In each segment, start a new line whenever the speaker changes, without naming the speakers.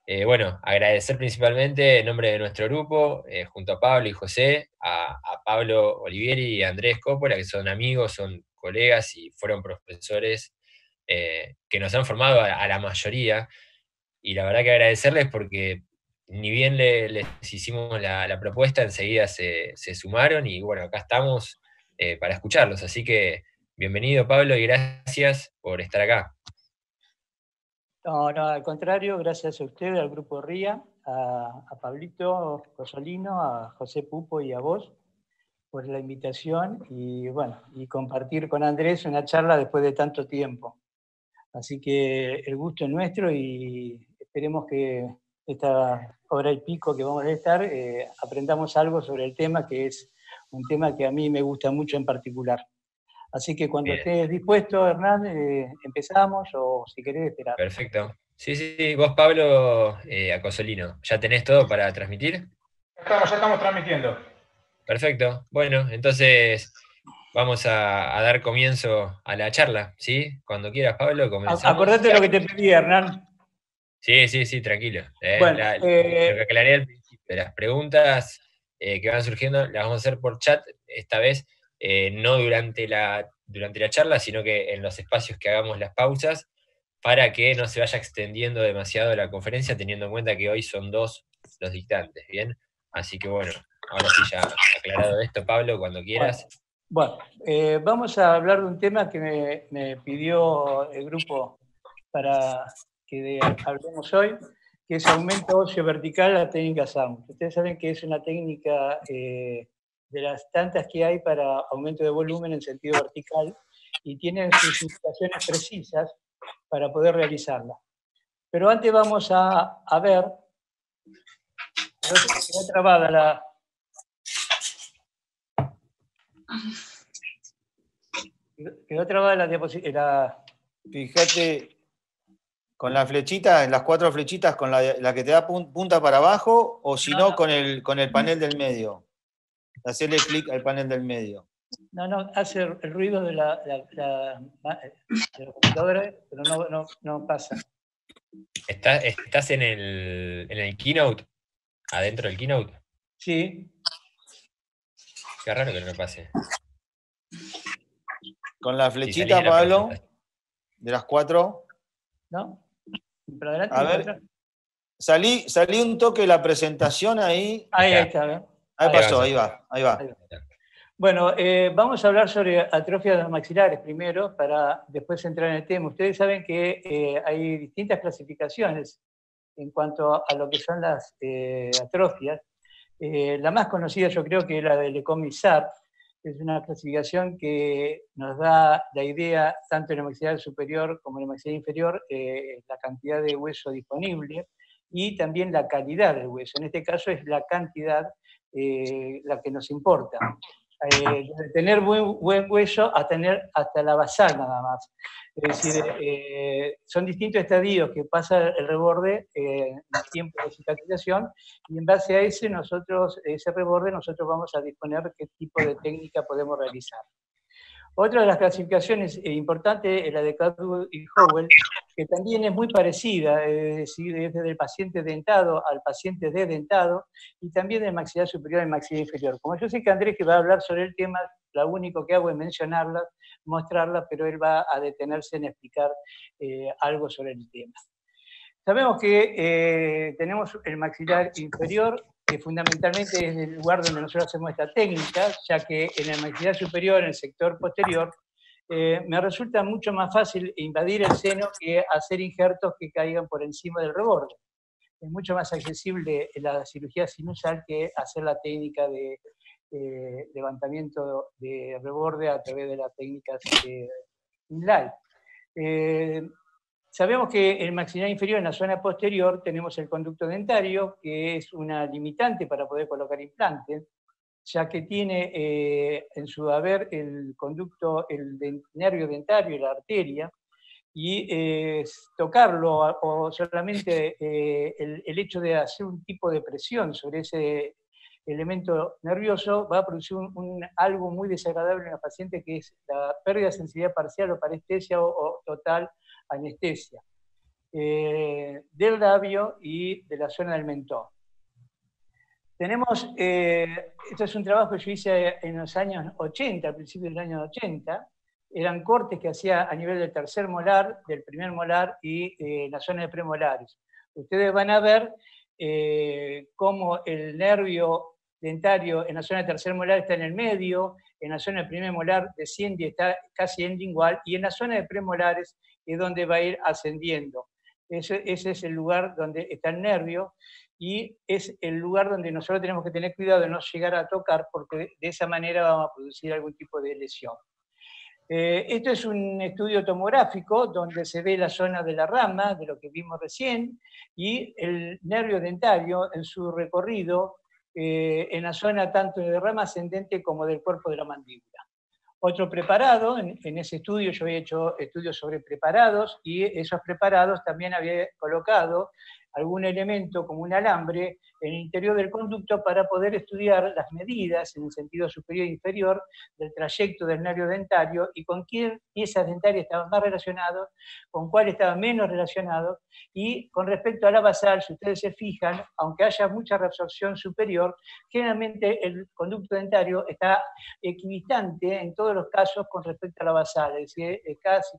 Bueno, agradecer principalmente en nombre de nuestro grupo, junto a Pablo y José, a Pablo Olivieri y a Andrés Coppola, que son amigos, son colegas y fueron profesores que nos han formado a la mayoría. Y la verdad que agradecerles porque ni bien les hicimos la propuesta, enseguida se sumaron y bueno, acá estamos para escucharlos. Así que bienvenido Pablo y gracias por estar acá.
No, no, al contrario, gracias a usted, al Grupo RIA, a Pablito Cosolino, a José Pupo y a vos por la invitación y bueno, y compartir con Andrés una charla después de tanto tiempo. Así que el gusto es nuestro y esperemos que esta hora y pico que vamos a estar aprendamos algo sobre el tema, que es un tema que a mí me gusta mucho en particular. Así que cuando
Bien,
estés dispuesto, Hernán, empezamos o si querés esperar.
perfecto. Sí, sí, sí, vos Pablo, a Cosolino, ¿ya tenés todo para transmitir?
Ya estamos transmitiendo.
Perfecto. Bueno, entonces vamos a dar comienzo a la charla, ¿sí? Cuando quieras, Pablo, comenzamos.
Acordate lo que te pedí, Hernán.
Sí, sí, sí, tranquilo.
Bueno,
Lo que aclaré al principio, las preguntas que van surgiendo las vamos a hacer por chat, esta vez no durante la charla, sino que en los espacios que hagamos las pausas, para que no se vaya extendiendo demasiado la conferencia, teniendo en cuenta que hoy son dos los dictantes, ¿bien? Así que bueno, ahora sí ya aclarado esto, Pablo, cuando
bueno,
quieras.
bueno, vamos a hablar de un tema que me pidió el grupo para que hablemos hoy, que es aumento óseo vertical, la técnica SAM. Ustedes saben que es una técnica de las tantas que hay para aumento de volumen en sentido vertical y tienen sus indicaciones precisas para poder realizarla. Pero antes vamos a ver, quedó trabada la diapositiva.
Fíjate, con la flechita, en las cuatro flechitas, con la que te da punta para abajo, o si no, con el panel del medio. Hacerle clic al panel del medio.
No, hace el ruido de la computadora, pero no pasa.
¿Estás en el Keynote? ¿Adentro del Keynote?
Sí.
Qué raro que no pase.
Con la
Si salís
flechita,
de la
Pablo,
presentación.
de las cuatro.
¿No? ¿Para adelante
A
y para
ver,
atrás?
salí un toque de la presentación ahí.
Ahí
Ahí
está. ¿Ven?
Ahí
Ahí
pasó,
avanza.
ahí va, ahí va.
Bueno, vamos a hablar sobre atrofia de los maxilares primero, para después entrar en el tema. Ustedes saben que hay distintas clasificaciones en cuanto a lo que son las atrofias. La más conocida yo creo que es la del ECOMISAR, es una clasificación que nos da la idea, tanto en el maxilar superior como en el maxilar inferior, la cantidad de hueso disponible y también la calidad del hueso. En este caso es la cantidad la que nos importa. De tener buen hueso a tener hasta la basal nada más. Es decir, son distintos estadios que pasa el reborde en el tiempo de cicatrización y en base a ese reborde nosotros vamos a disponer de qué tipo de técnica podemos realizar. Otra de las clasificaciones importantes es la de Caldwell y Howell, que también es muy parecida, es decir, es desde el paciente dentado al paciente desdentado y también del maxilar superior al maxilar inferior. Como yo sé que Andrés que va a hablar sobre el tema, lo único que hago es mencionarla, mostrarla, pero él va a detenerse en explicar algo sobre el tema. Sabemos que tenemos el maxilar inferior, que fundamentalmente es el lugar donde nosotros hacemos esta técnica, ya que en el maxilar superior, en el sector posterior, me resulta mucho más fácil invadir el seno que hacer injertos que caigan por encima del reborde. Es mucho más accesible la cirugía sinusal que hacer la técnica de levantamiento de reborde a través de las técnicas inline. Sabemos que el maxilar inferior, en la zona posterior, tenemos el conducto dentario, que es una limitante para poder colocar implantes, ya que tiene en su haber el conducto, nervio dentario y la arteria, y tocarlo o solamente el hecho de hacer un tipo de presión sobre ese elemento nervioso va a producir algo muy desagradable en la paciente, que es la pérdida de sensibilidad parcial o parestesia o total anestesia. del labio y de la zona del mentón. Tenemos, esto es un trabajo que yo hice en los años 80, al principio del año 80, eran cortes que hacía a nivel del tercer molar, del primer molar y la zona de premolares. Ustedes van a ver cómo el nervio dentario en la zona de tercer molar está en el medio, en la zona de primer molar desciende y está casi en lingual, y en la zona de premolares es donde va a ir ascendiendo. Ese es el lugar donde está el nervio, y es el lugar donde nosotros tenemos que tener cuidado de no llegar a tocar, porque de esa manera vamos a producir algún tipo de lesión. Esto es un estudio tomográfico donde se ve la zona de la rama, de lo que vimos recién, y el nervio dentario en su recorrido en la zona tanto de rama ascendente como del cuerpo de la mandíbula. Otro preparado, en ese estudio yo había hecho estudios sobre preparados, y esos preparados también había colocado algún elemento como un alambre en el interior del conducto para poder estudiar las medidas en el sentido superior e inferior del trayecto del nervio dentario y con qué piezas dentarias estaban más relacionados, con cuál estaban menos relacionados, y con respecto a la basal, si ustedes se fijan, aunque haya mucha reabsorción superior, generalmente el conducto dentario está equidistante en todos los casos con respecto a la basal, es decir,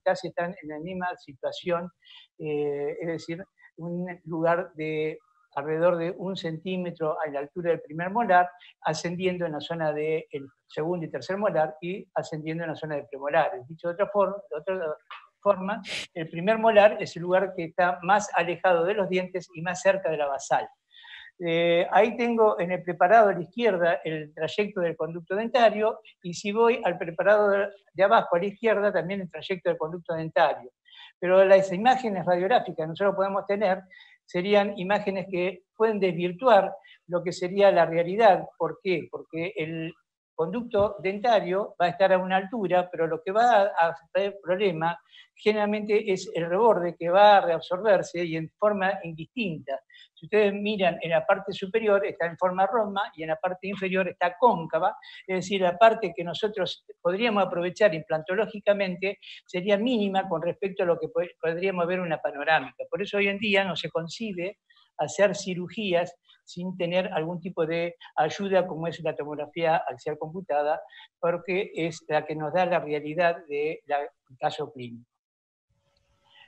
casi están en la misma situación, es decir, un lugar de alrededor de 1 centímetro a la altura del primer molar, ascendiendo en la zona del segundo y tercer molar y ascendiendo en la zona de premolares. Dicho de otra forma, el primer molar es el lugar que está más alejado de los dientes y más cerca de la basal. Ahí tengo en el preparado a la izquierda el trayecto del conducto dentario, y si voy al preparado de abajo a la izquierda también el trayecto del conducto dentario. Pero las imágenes radiográficas que nosotros podemos tener serían imágenes que pueden desvirtuar lo que sería la realidad. ¿Por qué? Porque el conducto dentario va a estar a una altura, pero lo que va a traer problema generalmente es el reborde, que va a reabsorberse y en forma indistinta. Si ustedes miran, en la parte superior está en forma roma y en la parte inferior está cóncava, es decir, la parte que nosotros podríamos aprovechar implantológicamente sería mínima con respecto a lo que podríamos ver en una panorámica. Por eso hoy en día no se concibe hacer cirugías sin tener algún tipo de ayuda como es la tomografía axial computada, porque es la que nos da la realidad del caso clínico.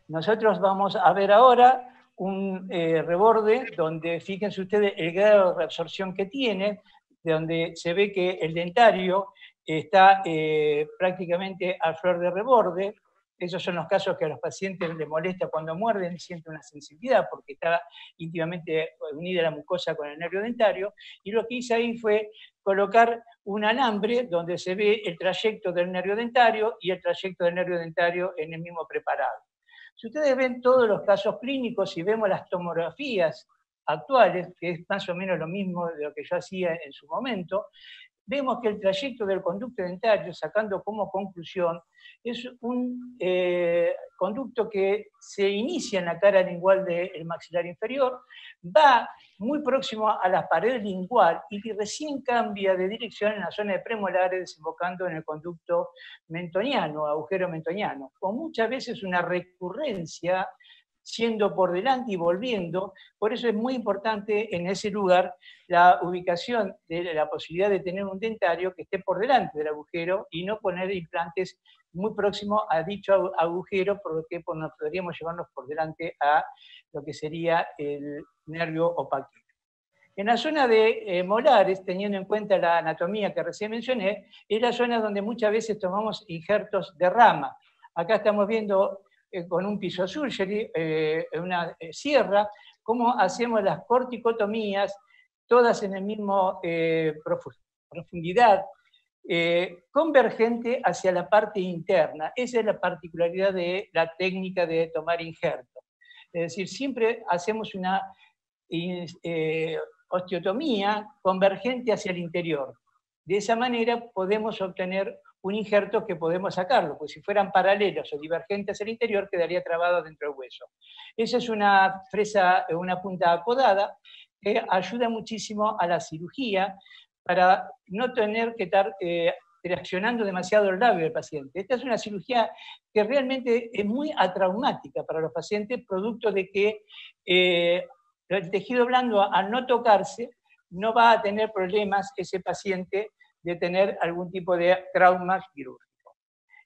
Nosotros vamos a ver ahora un reborde donde, fíjense ustedes el grado de reabsorción que tiene, donde se ve que el dentario está prácticamente a flor de reborde. Esos son los casos que a los pacientes les molesta cuando muerden y sienten una sensibilidad porque está íntimamente unida la mucosa con el nervio dentario. Y lo que hice ahí fue colocar un alambre donde se ve el trayecto del nervio dentario y el trayecto del nervio dentario en el mismo preparado. Si ustedes ven todos los casos clínicos y vemos las tomografías actuales, que es más o menos lo mismo de lo que yo hacía en su momento, vemos que el trayecto del conducto dentario, sacando como conclusión, es un conducto que se inicia en la cara lingual del maxilar inferior, va muy próximo a la pared lingual y que recién cambia de dirección en la zona de premolares, desembocando en el conducto mentoniano, agujero mentoniano, con muchas veces una recurrencia siendo por delante y volviendo. Por eso es muy importante en ese lugar la ubicación de la posibilidad de tener un dentario que esté por delante del agujero y no poner implantes muy próximos a dicho agujero, por lo que podríamos llevarnos por delante a lo que sería el nervio opaquino. En la zona de molares, teniendo en cuenta la anatomía que recién mencioné, es la zona donde muchas veces tomamos injertos de rama. Acá estamos viendo con un piso surgery, una sierra, cómo hacemos las corticotomías, todas en el mismo profundidad, convergente hacia la parte interna. Esa es la particularidad de la técnica de tomar injertos. Es decir, siempre hacemos una osteotomía convergente hacia el interior. De esa manera podemos obtener un injerto que podemos sacarlo, pues si fueran paralelos o divergentes hacia el interior, quedaría trabado dentro del hueso. Esa es una fresa, una punta acodada, que ayuda muchísimo a la cirugía para no tener que estar traccionando demasiado el labio del paciente. Esta es una cirugía que realmente es muy atraumática para los pacientes, producto de que el tejido blando, al no tocarse, no va a tener problemas ese paciente de tener algún tipo de trauma quirúrgico.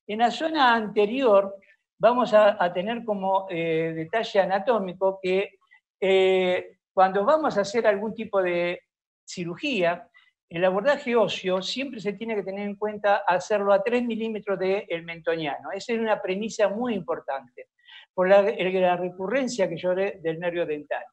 En la zona anterior vamos a tener como detalle anatómico que cuando vamos a hacer algún tipo de cirugía, el abordaje óseo siempre se tiene que tener en cuenta hacerlo a 3 milímetros del mentoniano. Esa es una premisa muy importante, por la recurrencia que yo haré del nervio dental.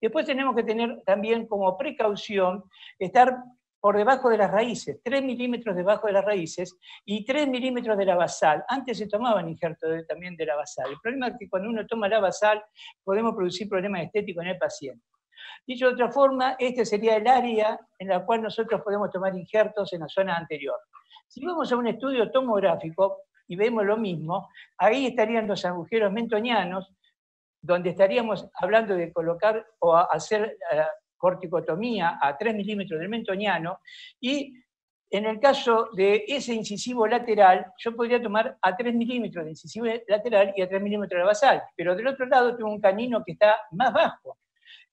Después tenemos que tener también como precaución estar por debajo de las raíces, 3 milímetros debajo de las raíces y 3 milímetros de la basal. Antes se tomaban injertos también de la basal. El problema es que cuando uno toma la basal podemos producir problemas estéticos en el paciente. Dicho de otra forma, este sería el área en la cual nosotros podemos tomar injertos en la zona anterior. Si vamos a un estudio tomográfico y vemos lo mismo, ahí estarían los agujeros mentonianos, donde estaríamos hablando de colocar o hacer corticotomía a 3 milímetros del mentoniano, y en el caso de ese incisivo lateral, yo podría tomar a 3 milímetros de incisivo lateral y a 3 milímetros de la basal, pero del otro lado tengo un canino que está más bajo.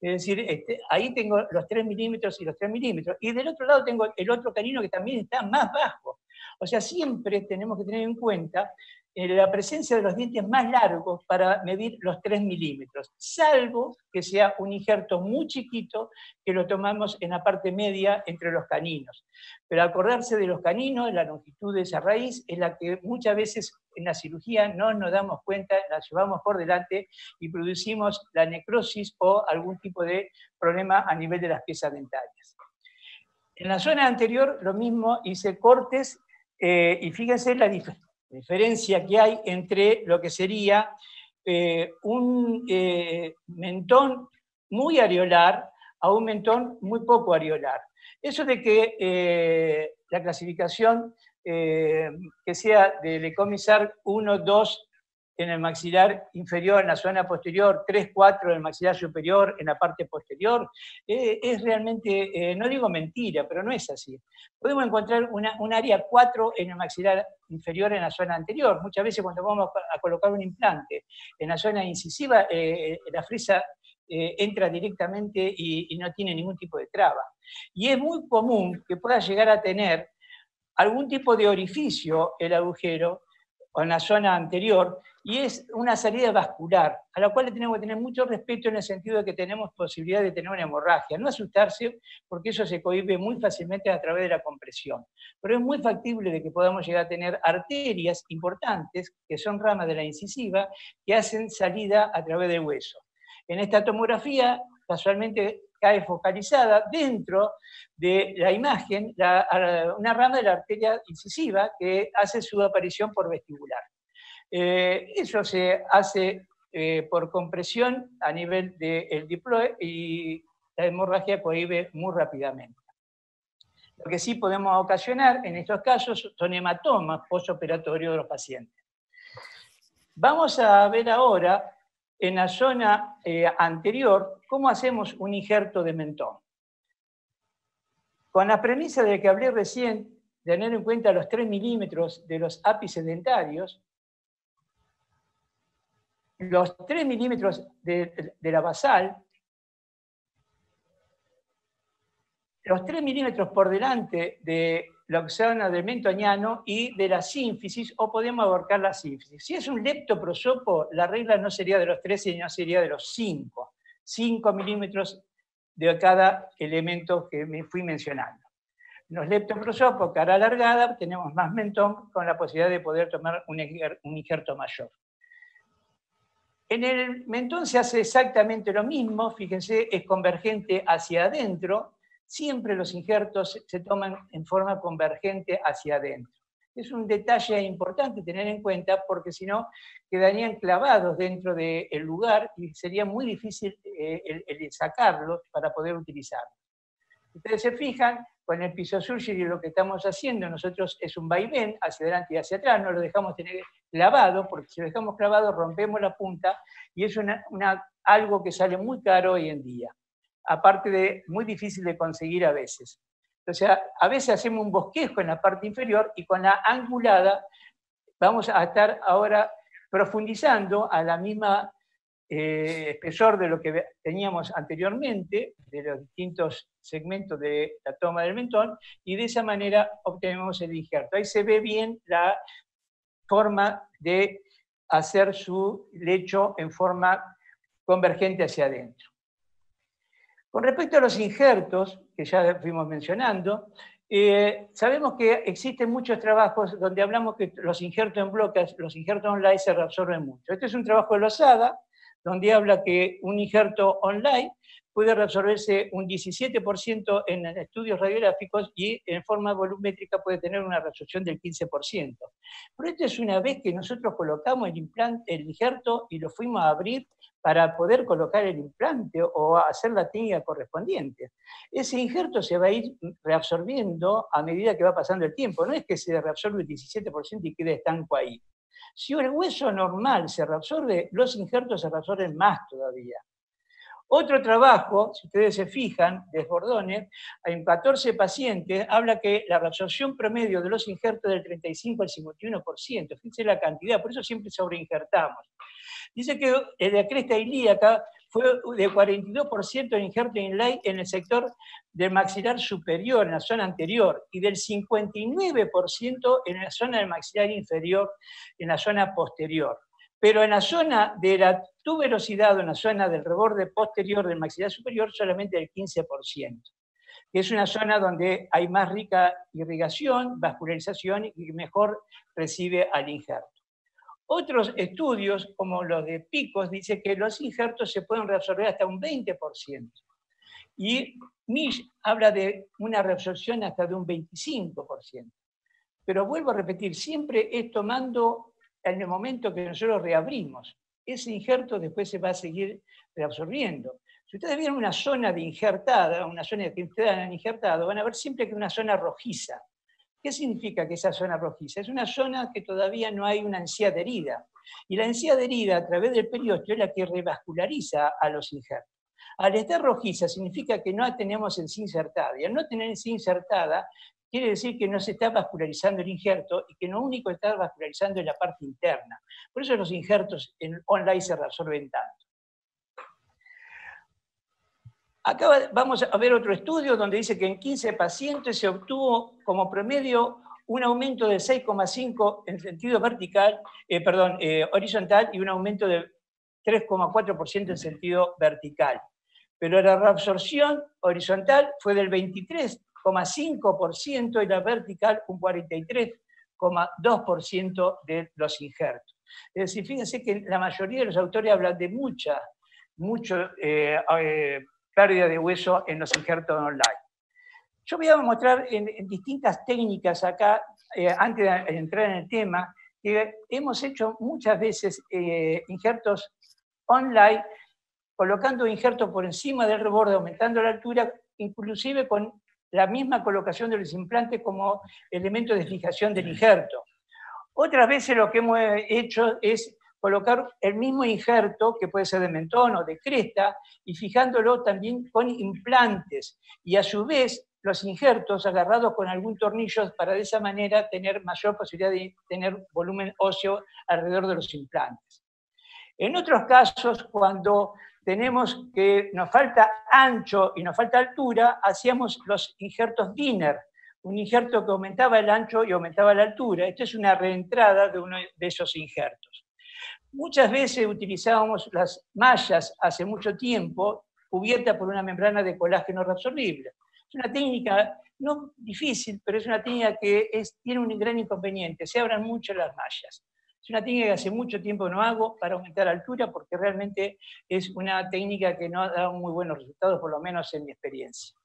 Es decir, ahí tengo los 3 milímetros y los 3 milímetros, y del otro lado tengo el otro canino que también está más bajo. O sea, siempre tenemos que tener en cuenta la presencia de los dientes más largos para medir los 3 milímetros, salvo que sea un injerto muy chiquito que lo tomamos en la parte media entre los caninos. Pero acordarse de los caninos, la longitud de esa raíz, es la que muchas veces en la cirugía no nos damos cuenta, la llevamos por delante y producimos la necrosis o algún tipo de problema a nivel de las piezas dentarias. En la zona anterior, lo mismo, hice cortes y fíjense la diferencia que hay entre lo que sería un mentón muy areolar a un mentón muy poco areolar. Eso de que la clasificación que sea de Lecommissard 1, 2 en el maxilar inferior, en la zona posterior, 3, 4 en el maxilar superior, en la parte posterior, es realmente, no digo mentira, pero no es así. Podemos encontrar un área 4 en el maxilar inferior en la zona anterior. Muchas veces cuando vamos a colocar un implante en la zona incisiva, la fresa entra directamente y no tiene ningún tipo de traba. Y es muy común que pueda llegar a tener algún tipo de orificio el agujero en la zona anterior, y es una salida vascular, a la cual le tenemos que tener mucho respeto en el sentido de que tenemos posibilidad de tener una hemorragia. No asustarse, porque eso se cohíbe muy fácilmente a través de la compresión. Pero es muy factible de que podamos llegar a tener arterias importantes, que son ramas de la incisiva, que hacen salida a través del hueso. En esta tomografía, casualmente, cae focalizada dentro de la imagen una rama de la arteria incisiva que hace su aparición por vestibular. Eso se hace por compresión a nivel del diploe y la hemorragia cohibe muy rápidamente. Lo que sí podemos ocasionar en estos casos son hematomas postoperatorios de los pacientes. Vamos a ver ahora en la zona anterior cómo hacemos un injerto de mentón. Con la premisa de que hablé recién, de tener en cuenta los 3 milímetros de los ápices dentarios, los 3 milímetros de la basal, los 3 milímetros por delante de la zona del mentoniano y de la sínfisis, o podemos abarcar la sínfisis. Si es un leptoprosopo, la regla no sería de los 3, sino sería de los 5. 5 milímetros de cada elemento que me fui mencionando. Los leptoprosopos, cara alargada, tenemos más mentón con la posibilidad de poder tomar un injerto mayor. En el mentón se hace exactamente lo mismo, fíjense, es convergente hacia adentro. Siempre los injertos se toman en forma convergente hacia adentro. Es un detalle importante tener en cuenta porque si no quedarían clavados dentro del lugar y sería muy difícil el sacarlos para poder utilizarlos. Ustedes se fijan, con el pisosurgery lo que estamos haciendo nosotros es un vaivén hacia adelante y hacia atrás, no lo dejamos tener clavado, porque si lo dejamos clavado rompemos la punta y es algo que sale muy caro hoy en día. Aparte de muy difícil de conseguir a veces. O sea, a veces hacemos un bosquejo en la parte inferior y con la angulada vamos a estar ahora profundizando a la misma espesor de lo que teníamos anteriormente, de los distintos segmentos de la toma del mentón, y de esa manera obtenemos el injerto. Ahí se ve bien la forma de hacer su lecho en forma convergente hacia adentro. Con respecto a los injertos, que ya fuimos mencionando, sabemos que existen muchos trabajos donde hablamos que los injertos en bloques, los injertos online se reabsorben mucho. Este es un trabajo de Lozada, donde habla que un injerto online puede reabsorberse un 17% en estudios radiográficos y en forma volumétrica puede tener una reabsorción del 15%. Pero esto es una vez que nosotros colocamos el implante, el injerto, y lo fuimos a abrir para poder colocar el implante o hacer la técnica correspondiente. Ese injerto se va a ir reabsorbiendo a medida que va pasando el tiempo. No es que se reabsorbe el 17% y quede estanco ahí. Si el hueso normal se reabsorbe, los injertos se reabsorben más todavía. Otro trabajo, si ustedes se fijan, de Bordone, en 14 pacientes, habla que la reabsorción promedio de los injertos es del 35 al 51%. Fíjense la cantidad, por eso siempre sobreinjertamos. Dice que la cresta ilíaca fue de 42% de injerto inlay en el sector del maxilar superior, en la zona anterior, y del 59% en la zona del maxilar inferior, en la zona posterior. Pero en la zona de la tuberosidad, o en la zona del reborde posterior del maxilar superior, solamente el 15%, que es una zona donde hay más rica irrigación, vascularización y mejor recibe al injerto. Otros estudios, como los de Picos, dicen que los injertos se pueden reabsorber hasta un 20%. Y Misch habla de una reabsorción hasta de un 25%. Pero vuelvo a repetir, siempre es tomando en el momento que nosotros reabrimos. Ese injerto después se va a seguir reabsorbiendo. Si ustedes vieron una zona de injertada, una zona que ustedes han injertado, van a ver siempre que es una zona rojiza. ¿Qué significa que esa zona rojiza? Es una zona que todavía no hay una encía adherida. Y la encía adherida a través del periósteo es la que revasculariza a los injertos. Al estar rojiza significa que no tenemos encía insertada. Y al no tener encía insertada, quiere decir que no se está vascularizando el injerto y que lo único que está vascularizando es la parte interna. Por eso los injertos en online se reabsorben tanto. Acá vamos a ver otro estudio donde dice que en 15 pacientes se obtuvo como promedio un aumento de 6,5 en sentido vertical, horizontal, y un aumento de 3,4% en sentido vertical. Pero la reabsorción horizontal fue del 23,5% y la vertical un 43,2% de los injertos. Es decir, fíjense que la mayoría de los autores hablan de mucho pérdida de hueso en los injertos online. Yo voy a mostrar en distintas técnicas acá, antes de entrar en el tema, que hemos hecho muchas veces injertos online, colocando injertos por encima del reborde, aumentando la altura, inclusive con la misma colocación de los implantes como elemento de fijación del injerto. Otras veces lo que hemos hecho es colocar el mismo injerto, que puede ser de mentón o de cresta, y fijándolo también con implantes, y a su vez los injertos agarrados con algún tornillo para de esa manera tener mayor posibilidad de tener volumen óseo alrededor de los implantes. En otros casos, cuando tenemos que nos falta ancho y nos falta altura, hacíamos los injertos Dinner, un injerto que aumentaba el ancho y aumentaba la altura. Esta es una reentrada de uno de esos injertos. Muchas veces utilizábamos las mallas hace mucho tiempo, cubiertas por una membrana de colágeno reabsorbible. Es una técnica no difícil, pero es una técnica que tiene un gran inconveniente, se abran mucho las mallas. Es una técnica que hace mucho tiempo no hago para aumentar altura, porque realmente es una técnica que no ha dado muy buenos resultados, por lo menos en mi experiencia.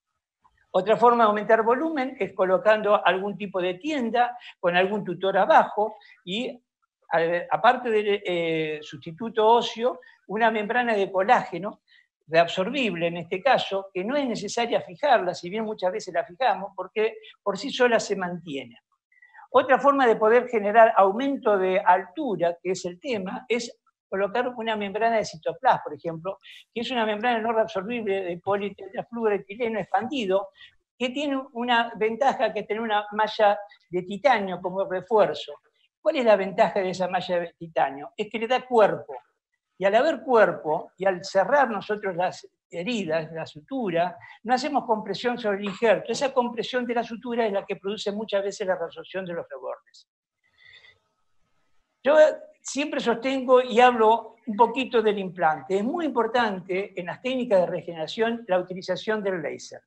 Otra forma de aumentar volumen es colocando algún tipo de tienda con algún tutor abajo y, aparte del sustituto óseo, una membrana de colágeno reabsorbible en este caso, que no es necesaria fijarla, si bien muchas veces la fijamos, porque por sí sola se mantiene. Otra forma de poder generar aumento de altura, que es el tema, es colocar una membrana de citoplas, por ejemplo, que es una membrana no reabsorbible de politetrafluoroetileno expandido, que tiene una ventaja que es tener una malla de titanio como refuerzo. ¿Cuál es la ventaja de esa malla de titanio? Es que le da cuerpo. Y al haber cuerpo, y al cerrar nosotros las heridas, la sutura, no hacemos compresión sobre el injerto. Esa compresión de la sutura es la que produce muchas veces la resorción de los rebordes. Yo siempre sostengo y hablo un poquito del implante. Es muy importante en las técnicas de regeneración la utilización del láser.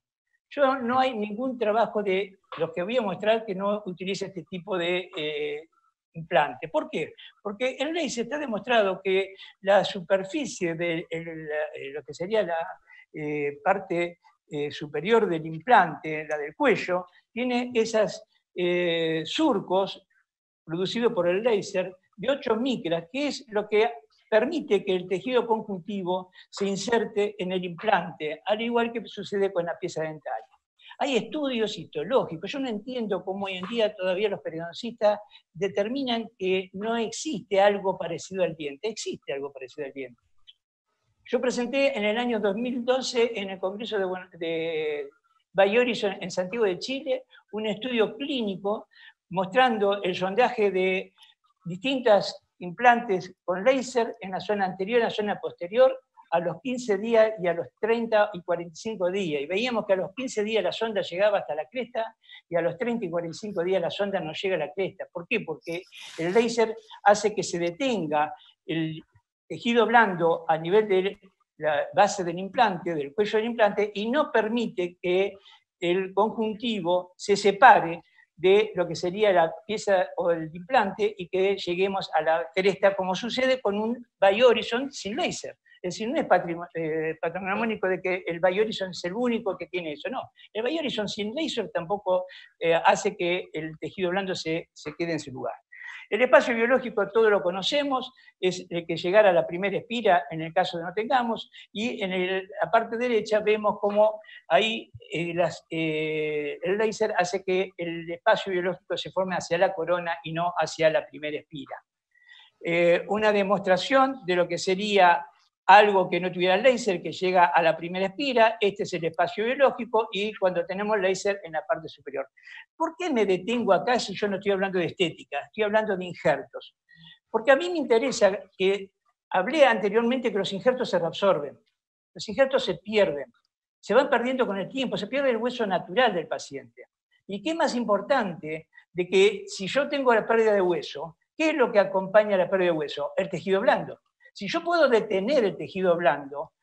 No hay ningún trabajo de los que voy a mostrar que no utilice este tipo de implante. ¿Por qué? Porque el láser está demostrado que la superficie de lo que sería la parte superior del implante, la del cuello, tiene esos surcos producidos por el láser de 8 micras, que es lo que permite que el tejido conjuntivo se inserte en el implante, al igual que sucede con la pieza dentaria. Hay estudios histológicos. Yo no entiendo cómo hoy en día todavía los periodoncistas determinan que no existe algo parecido al diente. Existe algo parecido al diente. Yo presenté en el año 2012 en el Congreso de Bay Horizon en Santiago de Chile un estudio clínico mostrando el sondaje de distintos implantes con láser en la zona anterior y en la zona posterior a los 15 días y a los 30 y 45 días. Y veíamos que a los 15 días la sonda llegaba hasta la cresta y a los 30 y 45 días la sonda no llega a la cresta. ¿Por qué? Porque el láser hace que se detenga el tejido blando a nivel de la base del implante, del cuello del implante, y no permite que el conjuntivo se separe de lo que sería la pieza o el implante y que lleguemos a la cresta, como sucede con un Bay Horizon sin láser. Es decir, no es patrimónico de que el Bay Horizon es el único que tiene eso, no. El Bay Horizon sin láser tampoco hace que el tejido blando se quede en su lugar. El espacio biológico todos lo conocemos, es el que llegara a la primera espira en el caso de no tengamos, y en la parte derecha vemos cómo ahí el láser hace que el espacio biológico se forme hacia la corona y no hacia la primera espira. Una demostración de lo que sería algo que no tuviera láser, que llega a la primera espira. Este es el espacio biológico, y cuando tenemos láser en la parte superior. ¿Por qué me detengo acá si yo no estoy hablando de estética? Estoy hablando de injertos. Porque a mí me interesa que, hablé anteriormente que los injertos se reabsorben, los injertos se pierden, se van perdiendo con el tiempo, se pierde el hueso natural del paciente. ¿Y qué más importante de que si yo tengo la pérdida de hueso, qué es lo que acompaña a la pérdida de hueso? El tejido blando. Si yo puedo detener el tejido blando,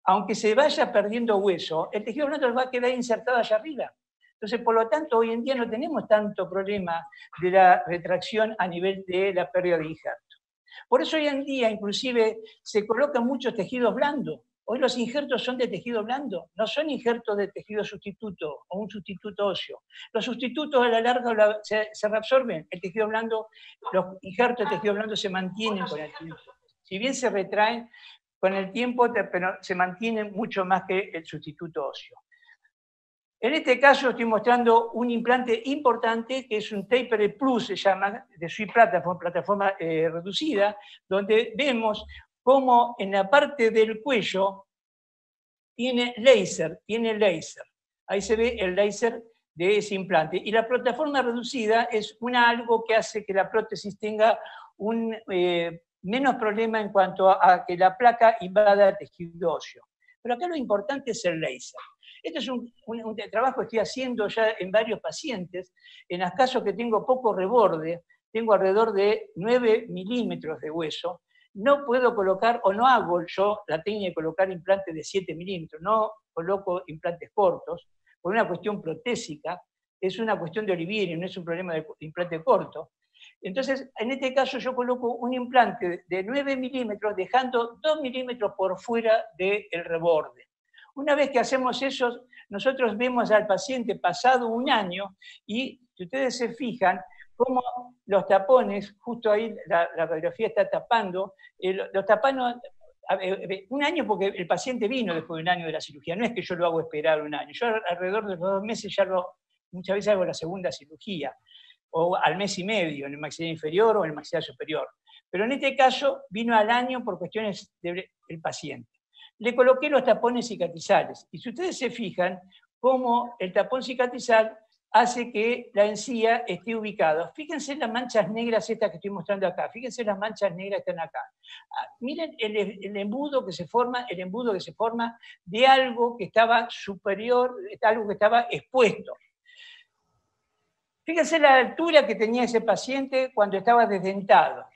aunque se vaya perdiendo hueso, el tejido blando va a quedar insertado allá arriba. Entonces, por lo tanto, hoy en día no tenemos tanto problema de la retracción a nivel de la pérdida de injerto. Por eso hoy en día, inclusive, se colocan muchos tejidos blandos. Hoy los injertos son de tejido blando, no son injertos de tejido sustituto o un sustituto óseo. Los sustitutos a la larga se reabsorben. El tejido blando, los injertos de tejido blando se mantienen con el tiempo. Si bien se retraen con el tiempo, pero se mantienen mucho más que el sustituto óseo. En este caso estoy mostrando un implante importante, que es un Tapered Plus, se llama, de Sweet Platform, plataforma reducida, donde vemos cómo en la parte del cuello tiene láser. Ahí se ve el láser de ese implante. Y la plataforma reducida es algo que hace que la prótesis tenga un menos problema en cuanto a que la placa invada el tejido óseo. Pero acá lo importante es el láser. Este es un trabajo que estoy haciendo ya en varios pacientes. En los casos que tengo poco reborde, tengo alrededor de 9 milímetros de hueso, no puedo colocar, o no hago yo la técnica de colocar implantes de 7 milímetros, no coloco implantes cortos, por una cuestión protésica, es una cuestión de Olivieri, no es un problema de implante corto. Entonces, en este caso yo coloco un implante de 9 milímetros, dejando 2 milímetros por fuera del reborde. Una vez que hacemos eso, nosotros vemos al paciente pasado un año, y si ustedes se fijan, cómo los tapones, justo ahí la radiografía está tapando, los tapones, un año porque el paciente vino después de un año de la cirugía, no es que yo lo hago esperar un año, yo alrededor de los 2 meses muchas veces hago la segunda cirugía, o al mes y medio, en el maxilar inferior o en el maxilar superior. Pero en este caso vino al año por cuestiones del paciente. Le coloqué los tapones cicatrizales, y si ustedes se fijan, cómo el tapón cicatrizal hace que la encía esté ubicada. Fíjense las manchas negras estas que estoy mostrando acá, fíjense las manchas negras que están acá. Miren el embudo que se forma de algo que estaba superior, algo que estaba expuesto. Fíjense la altura que tenía ese paciente cuando estaba desdentado.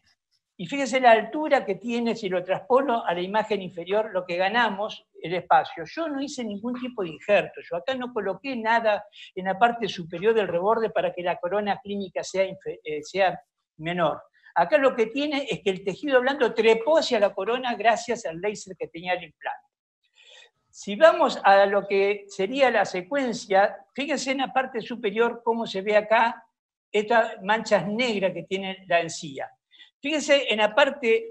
Y fíjense la altura que tiene, si lo traspolo a la imagen inferior, lo que ganamos, el espacio. Yo no hice ningún tipo de injerto, yo acá no coloqué nada en la parte superior del reborde para que la corona clínica sea menor. Acá lo que tiene es que el tejido blando trepó hacia la corona gracias al láser que tenía el implante. Si vamos a lo que sería la secuencia, fíjense en la parte superior cómo se ve acá estas manchas negras que tiene la encía. Fíjense en la parte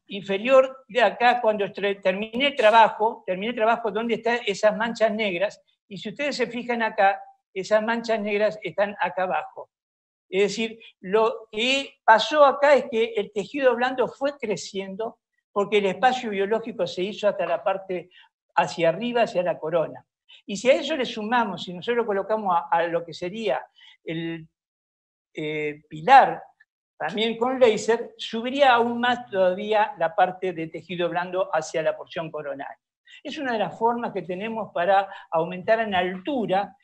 inferior de acá, cuando terminé el trabajo, donde están esas manchas negras, y si ustedes se fijan acá, esas manchas negras están acá abajo. Es decir, lo que pasó acá es que el tejido blando fue creciendo porque el espacio biológico se hizo hasta la parte hacia arriba, hacia la corona. Y si a eso le sumamos, si nosotros colocamos a lo que sería el pilar, también con láser, subiría aún más todavía la parte de tejido blando hacia la porción coronaria. Es una de las formas que tenemos para aumentar en altura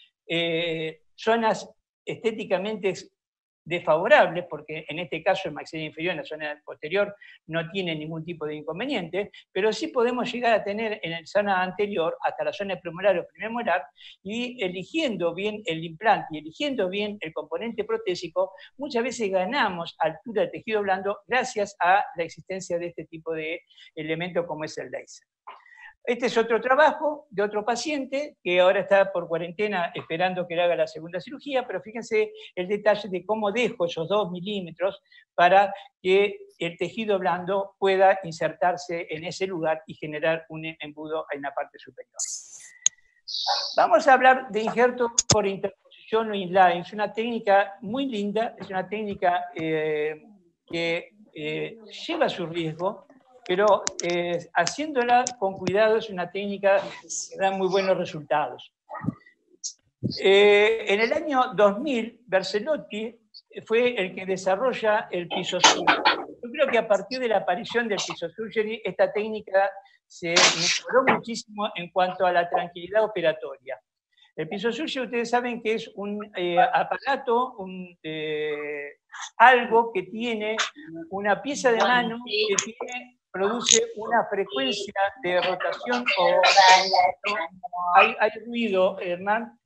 zonas estéticamente desfavorables, porque en este caso el maxila inferior, en la zona posterior, no tiene ningún tipo de inconveniente, pero sí podemos llegar a tener en la zona anterior, hasta la zona premolar o premolar, y eligiendo bien el implante y eligiendo bien el componente protésico, muchas veces ganamos altura de tejido blando gracias a la existencia de este tipo de elemento como es el láser. Este es otro trabajo de otro paciente que ahora está por cuarentena esperando que le haga la segunda cirugía, pero fíjense el detalle de cómo dejo esos 2 milímetros para que el tejido blando pueda insertarse en ese lugar y generar un embudo en la parte superior. Vamos a hablar de injerto por interposición o inline. Es una técnica muy linda, es una técnica que lleva su riesgo, pero haciéndola con cuidado es una técnica que da muy buenos resultados. En el año 2000, Bercelotti fue el que desarrolla el pisosurgery. Yo creo que a partir de la aparición del pisosurgery, esta técnica se mejoró muchísimo en cuanto a la tranquilidad operatoria. El pisosurgery, ustedes saben que es un aparato, algo que tiene una pieza de mano que produce una frecuencia de rotación o... Hay ruido, Hernán.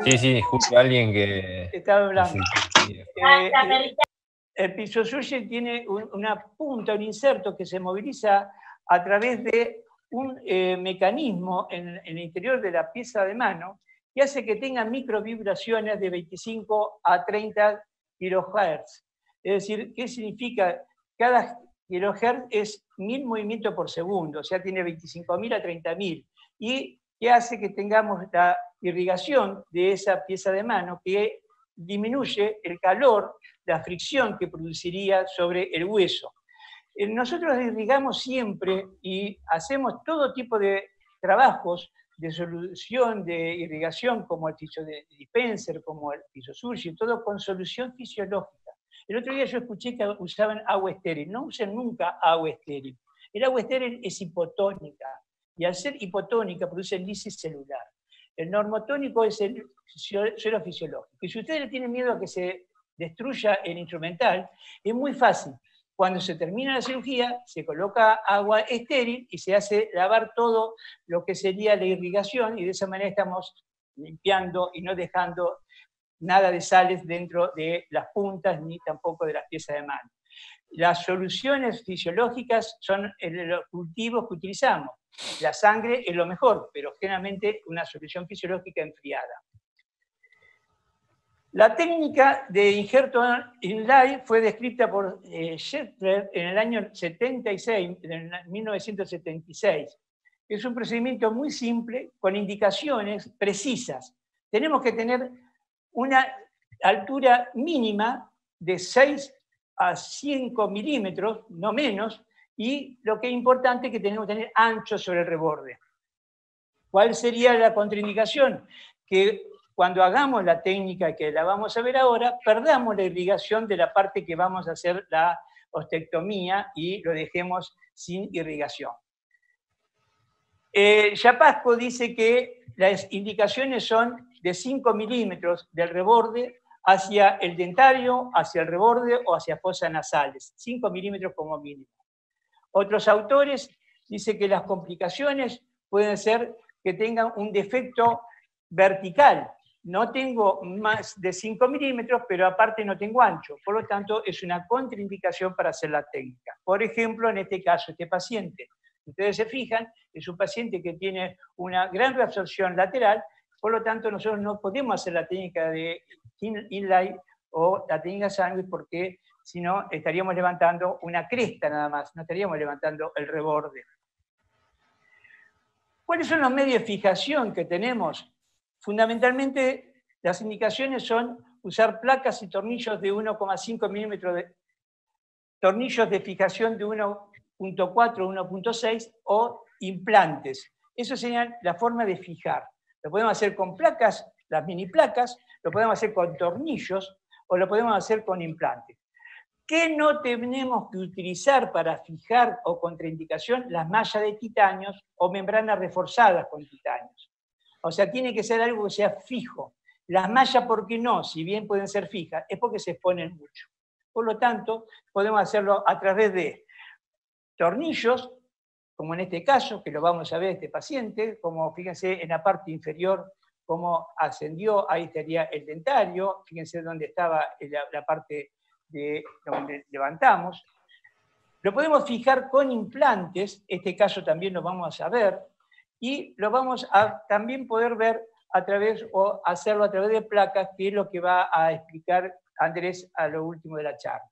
Sí, justo alguien que...
Estaba hablando. El pisosurgery tiene una punta, un inserto que se moviliza a través de un mecanismo en el interior de la pieza de mano que hace que tenga microvibraciones de 25 a 30 kHz. Es decir, ¿qué significa? Cada kHz es 1000 movimientos por segundo, o sea, tiene 25.000 a 30.000. Y que hace que tengamos la irrigación de esa pieza de mano que disminuye el calor, la fricción que produciría sobre el hueso. Nosotros irrigamos siempre y hacemos todo tipo de trabajos de solución de irrigación, como el dispenser, como el pisosurgery, todo con solución fisiológica. El otro día yo escuché que usaban agua estéril. No usen nunca agua estéril. El agua estéril es hipotónica, y al ser hipotónica produce lisis celular. El normotónico es el suelo fisiológico. Y si ustedes le tienen miedo a que se destruya el instrumental, es muy fácil. Cuando se termina la cirugía, se coloca agua estéril y se hace lavar todo lo que sería la irrigación, y de esa manera estamos limpiando y no dejando nada de sales dentro de las puntas ni tampoco de las piezas de mano. Las soluciones fisiológicas son los cultivos que utilizamos. La sangre es lo mejor, pero generalmente una solución fisiológica enfriada. La técnica de injerto inline fue descrita por Scheffler en el año 76, en 1976. Es un procedimiento muy simple, con indicaciones precisas. Tenemos que tener una altura mínima de 6 a 5 milímetros, no menos, y lo que es importante es que tenemos que tener ancho sobre el reborde. ¿Cuál sería la contraindicación? Que cuando hagamos la técnica que la vamos a ver ahora, perdamos la irrigación de la parte que vamos a hacer la ostectomía y lo dejemos sin irrigación. Yapasco dice que las indicaciones son de 5 milímetros del reborde hacia el dentario, hacia el reborde o hacia fosas nasales. 5 milímetros como mínimo. Otros autores dicen que las complicaciones pueden ser que tengan un defecto vertical. No tengo más de 5 milímetros, pero aparte no tengo ancho. Por lo tanto, es una contraindicación para hacer la técnica. Por ejemplo, en este caso, este paciente. Ustedes se fijan, es un paciente que tiene una gran reabsorción lateral, por lo tanto, nosotros no podemos hacer la técnica de inlay o la técnica Sandwich porque si no estaríamos levantando una cresta nada más, no estaríamos levantando el reborde. ¿Cuáles son los medios de fijación que tenemos? Fundamentalmente, las indicaciones son usar placas y tornillos de 1,5 milímetros, tornillos de fijación de 1,4, 1,6 o implantes. Eso sería la forma de fijar. Lo podemos hacer con placas, las mini placas, lo podemos hacer con tornillos o lo podemos hacer con implantes. ¿Qué no tenemos que utilizar para fijar o contraindicación? Las mallas de titanios o membranas reforzadas con titanios. O sea, tiene que ser algo que sea fijo. Las mallas, ¿por qué no? Si bien pueden ser fijas, es porque se exponen mucho. Por lo tanto, podemos hacerlo a través de tornillos, como en este caso, que lo vamos a ver este paciente, como fíjense en la parte inferior cómo ascendió, ahí estaría el dentario, fíjense dónde estaba la parte de donde levantamos. Lo podemos fijar con implantes, este caso también lo vamos a ver, y lo vamos a también poder ver a través, o hacerlo a través de placas, que es lo que va a explicar Andrés a lo último de la charla.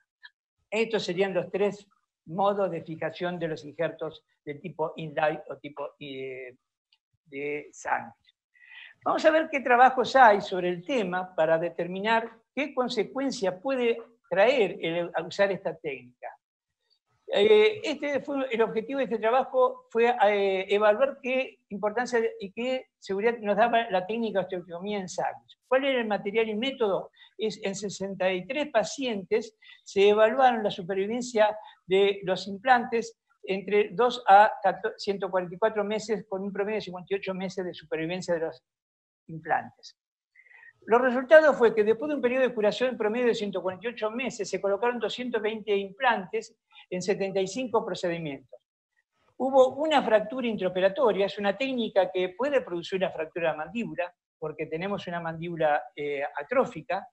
Estos serían los 3 modos de fijación de los injertos del tipo inlay o tipo de Sandwich. Vamos a ver qué trabajos hay sobre el tema para determinar qué consecuencia puede traer el usar esta técnica. El objetivo de este trabajo fue evaluar qué importancia y qué seguridad nos daba la técnica de osteotomía en Sandwich. ¿Cuál era el material y método? En 63 pacientes se evaluaron la supervivencia de los implantes entre 2 a 144 meses, con un promedio de 58 meses de supervivencia de los implantes. Los resultados fue que después de un periodo de curación promedio de 148 meses, se colocaron 220 implantes en 75 procedimientos. Hubo una fractura intraoperatoria, es una técnica que puede producir una fractura de mandíbula, porque tenemos una mandíbula atrófica,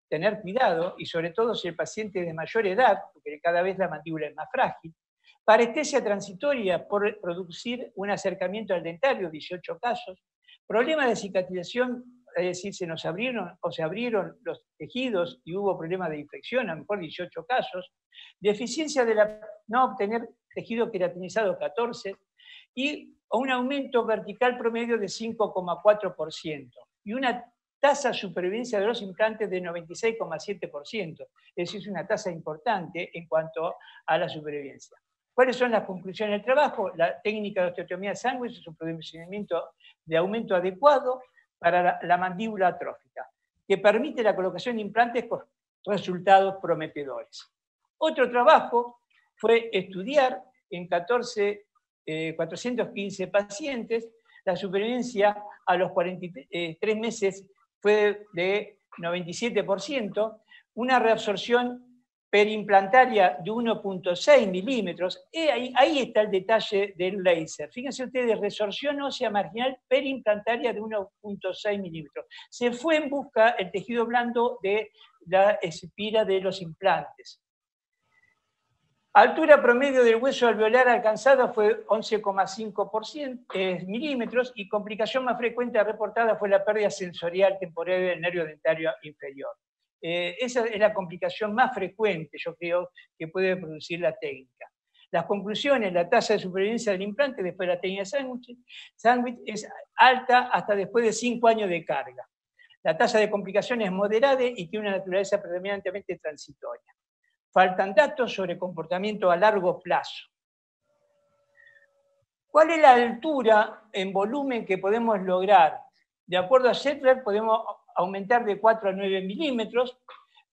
tener cuidado, y sobre todo si el paciente es de mayor edad, porque cada vez la mandíbula es más frágil. Parestesia transitoria por producir un acercamiento al dentario, 18 casos. Problemas de cicatrización, es decir, se nos abrieron o se abrieron los tejidos y hubo problemas de infección, a lo mejor 18 casos. Deficiencia de no obtener tejido queratinizado, 14. Y un aumento vertical promedio de 5,4%. Y una tasa de supervivencia de los implantes de 96,7%. Es decir, es una tasa importante en cuanto a la supervivencia. ¿Cuáles son las conclusiones del trabajo? La técnica de osteotomía Sandwich es un procedimiento de aumento adecuado para la mandíbula atrófica, que permite la colocación de implantes con resultados prometedores. Otro trabajo fue estudiar en 415 pacientes, la supervivencia a los 43 meses fue de 97%, una reabsorción perimplantaria de 1,6 milímetros. Ahí está el detalle del láser. Fíjense ustedes, resorción ósea marginal perimplantaria de 1,6 milímetros. Se fue en busca el tejido blando de la espira de los implantes. Altura promedio del hueso alveolar alcanzada fue 11,5 milímetros y complicación más frecuente reportada fue la pérdida sensorial temporal del nervio dentario inferior. Esa es la complicación más frecuente, yo creo, que puede producir la técnica. Las conclusiones, la tasa de supervivencia del implante después de la técnica Sandwich es alta hasta después de 5 años de carga. La tasa de complicaciones es moderada y tiene una naturaleza predominantemente transitoria. Faltan datos sobre comportamiento a largo plazo. ¿Cuál es la altura en volumen que podemos lograr? De acuerdo a Shetler, podemos aumentar de 4 a 9 milímetros.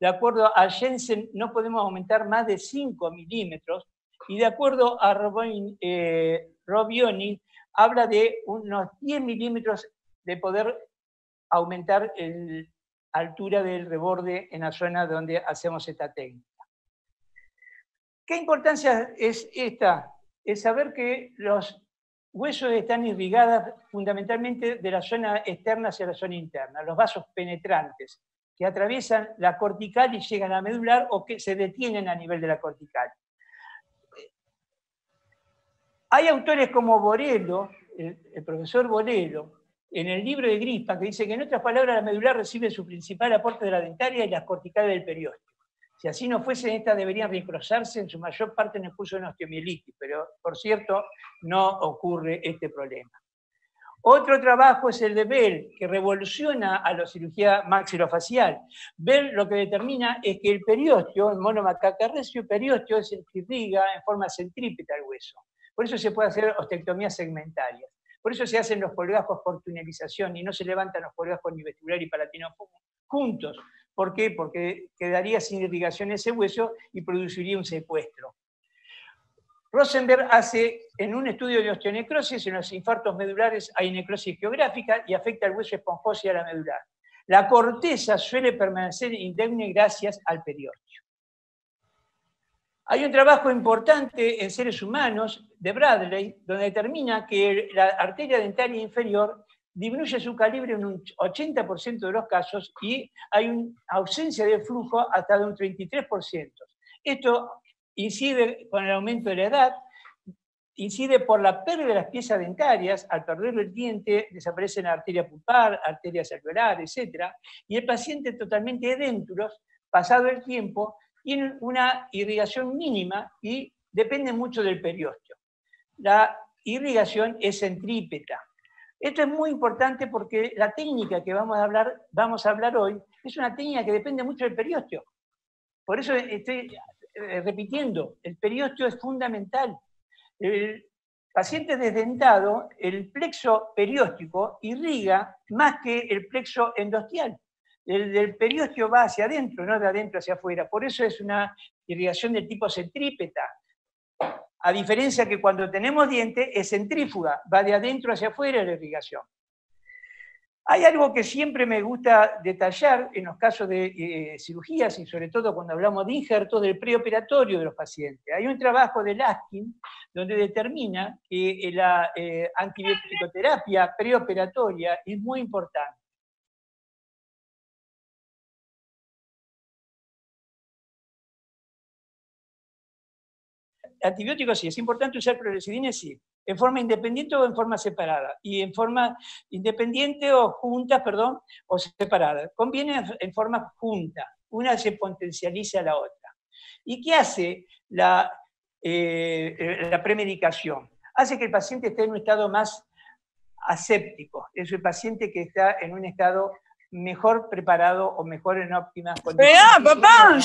De acuerdo a Jensen, no podemos aumentar más de 5 milímetros. Y de acuerdo a Robioni, habla de unos 10 milímetros de poder aumentar la altura del reborde en la zona donde hacemos esta técnica. ¿Qué importancia es esta? Es saber que los huesos están irrigados fundamentalmente de la zona externa hacia la zona interna, los vasos penetrantes, que atraviesan la cortical y llegan a la medular o que se detienen a nivel de la cortical. Hay autores como Borello, el profesor Borello, en el libro de Grispan, que dice que en otras palabras la medular recibe su principal aporte de la dentaria y las corticales del periósteo. Si así no fuese, estas deberían recruzarse en su mayor parte en el curso de una osteomielitis, pero por cierto no ocurre este problema. Otro trabajo es el de Bell, que revoluciona a la cirugía maxilofacial. Bell lo que determina es que el periósteo, el monomacaca recio periósteo, es el que irriga en forma centrípeta el hueso. Por eso se puede hacer ostectomías segmentarias. Por eso se hacen los colgajos por tunelización y no se levantan los colgajos ni vestibular y palatino juntos. ¿Por qué? Porque quedaría sin irrigación ese hueso y produciría un secuestro. Rosenberg hace, en un estudio de osteonecrosis, en los infartos medulares hay necrosis geográfica y afecta al hueso esponjoso y a la medular. La corteza suele permanecer indemne gracias al periósteo. Hay un trabajo importante en seres humanos de Bradley, donde determina que la arteria dentaria inferior disminuye su calibre en un 80% de los casos y hay una ausencia de flujo hasta de un 33%. Esto incide con el aumento de la edad, incide por la pérdida de las piezas dentarias. Al perder el diente desaparecen la arteria pulpar, arteria alveolar, etc. Y el paciente totalmente edéntulos, pasado el tiempo, tiene una irrigación mínima y depende mucho del periósteo. La irrigación es centrípeta. Esto es muy importante porque la técnica que vamos a hablar hoy es una técnica que depende mucho del periósteo. Por eso estoy repitiendo, el periósteo es fundamental. El paciente desdentado, el plexo perióstico irriga más que el plexo endostial. El periósteo va hacia adentro, no de adentro hacia afuera. Por eso es una irrigación del tipo centrípeta. A diferencia que cuando tenemos diente, es centrífuga, va de adentro hacia afuera la irrigación. Hay algo que siempre me gusta detallar en los casos de cirugías y sobre todo cuando hablamos de injertos del preoperatorio de los pacientes. Hay un trabajo de Laskin donde determina que la antibioticoterapia preoperatoria es muy importante. Antibióticos sí, es importante usar clorexidina, sí, en forma independiente o en forma separada, y en forma independiente o juntas, perdón, o separada. Conviene en forma junta, una se potencializa a la otra. ¿Y qué hace la premedicación? Hace que el paciente esté en un estado más aséptico, es el paciente que está en un estado mejor preparado o mejor en óptimas condiciones.
¡Papá!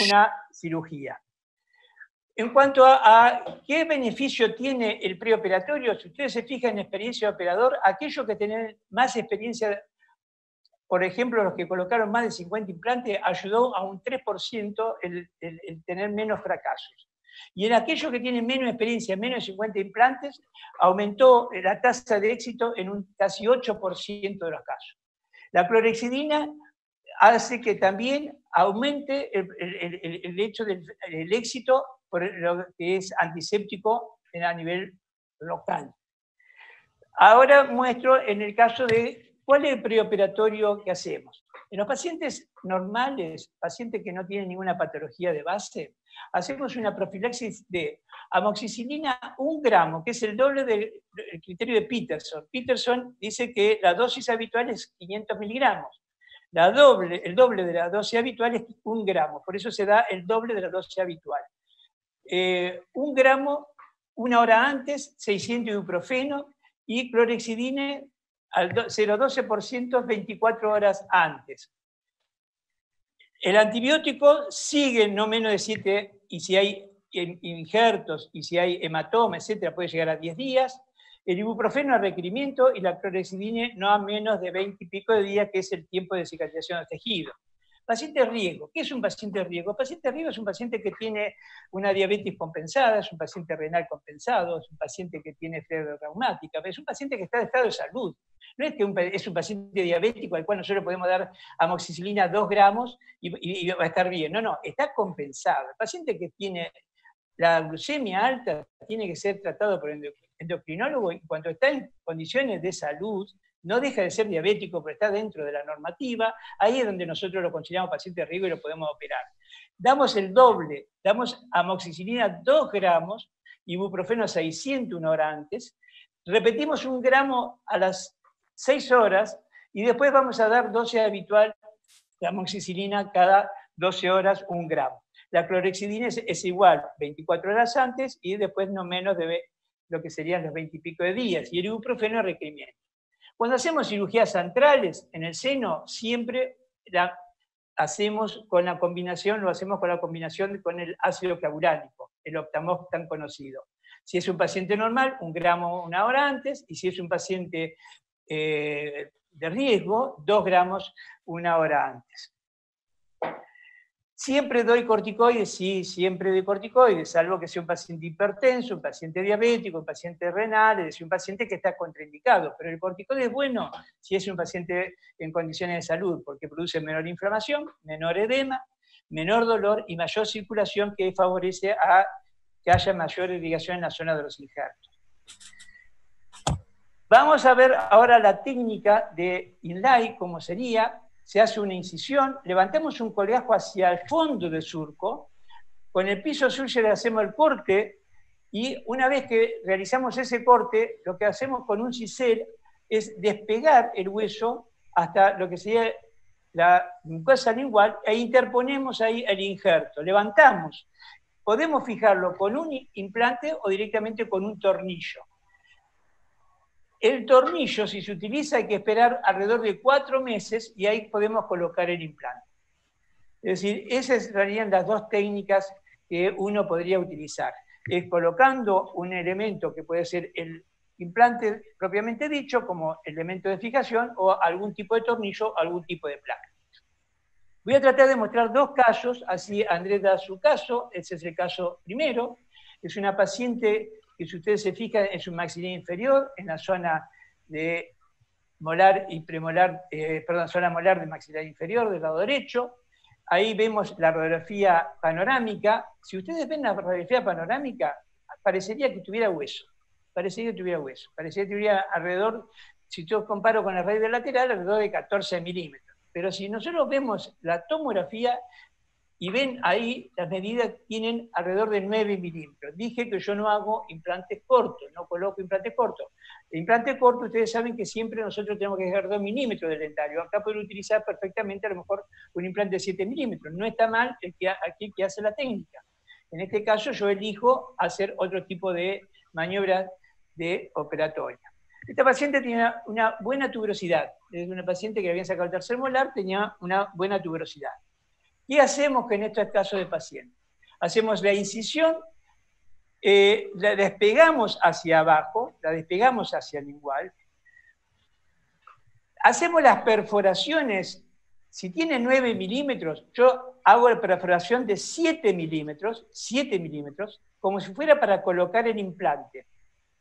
Una cirugía. En cuanto a qué beneficio tiene el preoperatorio, si ustedes se fijan en experiencia de operador, aquellos que tienen más experiencia, por ejemplo, los que colocaron más de 50 implantes, ayudó a un 3% el tener menos fracasos. Y en aquellos que tienen menos experiencia, menos de 50 implantes, aumentó la tasa de éxito en un casi 8% de los casos. La clorexidina hace que también aumente el hecho del éxito por lo que es antiséptico a nivel local. Ahora muestro en el caso de cuál es el preoperatorio que hacemos. En los pacientes normales, pacientes que no tienen ninguna patología de base, hacemos una profilaxis de amoxicilina 1 gramo, que es el doble del criterio de Peterson. Peterson dice que la dosis habitual es 500 miligramos. El doble de la dosis habitual es 1 gramo, por eso se da el doble de la dosis habitual. 1 gramo, 1 hora antes, 600 ibuprofeno y clorexidina al 0,12% 24 horas antes. El antibiótico sigue no menos de 7, y si hay injertos y si hay hematoma, etcétera, puede llegar a 10 días. El ibuprofeno a requerimiento y la clorhexidina no a menos de 20 y pico de días, que es el tiempo de cicatrización del tejido. Paciente de riesgo. ¿Qué es un paciente de riesgo? El paciente de riesgo es un paciente que tiene una diabetes compensada, es un paciente renal compensado, es un paciente que tiene fiebre reumática, es un paciente que está en estado de salud. No es que es un paciente diabético al cual nosotros podemos dar amoxicilina 2 gramos y va a estar bien. No, no, está compensado. El paciente que tiene la glucemia alta tiene que ser tratado por endocrinólogo y cuando está en condiciones de salud, no deja de ser diabético, pero está dentro de la normativa, ahí es donde nosotros lo consideramos paciente de riesgo y lo podemos operar. Damos el doble, damos amoxicilina 2 gramos, ibuprofeno 600 una hora antes, repetimos 1 gramo a las 6 horas y después vamos a dar dosis habitual de amoxicilina cada 12 horas 1 gramo. La clorhexidina es igual 24 horas antes y después no menos de lo que serían los 20 y pico de días, y el ibuprofeno es requerimiento. Cuando hacemos cirugías centrales en el seno, siempre la hacemos con la combinación, lo hacemos con la combinación con el ácido clavuránico, el Optamox tan conocido. Si es un paciente normal, 1 gramo 1 hora antes, y si es un paciente de riesgo, 2 gramos 1 hora antes. Siempre doy corticoides, sí, siempre doy corticoides, salvo que sea un paciente hipertenso, un paciente diabético, un paciente renal, es decir, un paciente que está contraindicado. Pero el corticoide es bueno si es un paciente en condiciones de salud, porque produce menor inflamación, menor edema, menor dolor y mayor circulación, que favorece a que haya mayor irrigación en la zona de los injertos. Vamos a ver ahora la técnica de inlay, cómo sería. Se hace una incisión, levantamos un colgajo hacia el fondo del surco, con el piso suyo le hacemos el corte, y una vez que realizamos ese corte, lo que hacemos con un cisel es despegar el hueso hasta lo que sería la mucosa lingual e interponemos ahí el injerto. Levantamos. Podemos fijarlo con un implante o directamente con un tornillo. El tornillo, si se utiliza, hay que esperar alrededor de 4 meses y ahí podemos colocar el implante. Es decir, esas serían las 2 técnicas que uno podría utilizar. Es colocando un elemento que puede ser el implante propiamente dicho, como elemento de fijación, o algún tipo de tornillo, algún tipo de placa. Voy a tratar de mostrar 2 casos, así Andrés da su caso. Ese es el caso primero. Es una paciente que, si ustedes se fijan, es un maxilar inferior, en la zona de molar y premolar, zona molar del maxilar inferior, del lado derecho. Ahí vemos la radiografía panorámica. Si ustedes ven la radiografía panorámica, parecería que tuviera hueso. Parecería que tuviera hueso. Parecería que tuviera alrededor, si yo comparo con la raíz del lateral, alrededor de 14 milímetros. Pero si nosotros vemos la tomografía, y ven ahí, las medidas tienen alrededor de 9 milímetros. Dije que yo no hago implantes cortos, no coloco implantes cortos. El implante corto, ustedes saben que siempre nosotros tenemos que dejar 2 milímetros de dentario. Acá pueden utilizar perfectamente a lo mejor un implante de 7 milímetros. No está mal aquel que hace la técnica. En este caso yo elijo hacer otro tipo de maniobras de operatoria. Esta paciente tenía una buena tuberosidad. Es una paciente que le habían sacado el tercer molar, tenía una buena tuberosidad. ¿Qué hacemos en estos casos de pacientes? Hacemos la incisión, la despegamos hacia abajo, la despegamos hacia el lingual, hacemos las perforaciones. Si tiene 9 milímetros, yo hago la perforación de 7 milímetros, como si fuera para colocar el implante.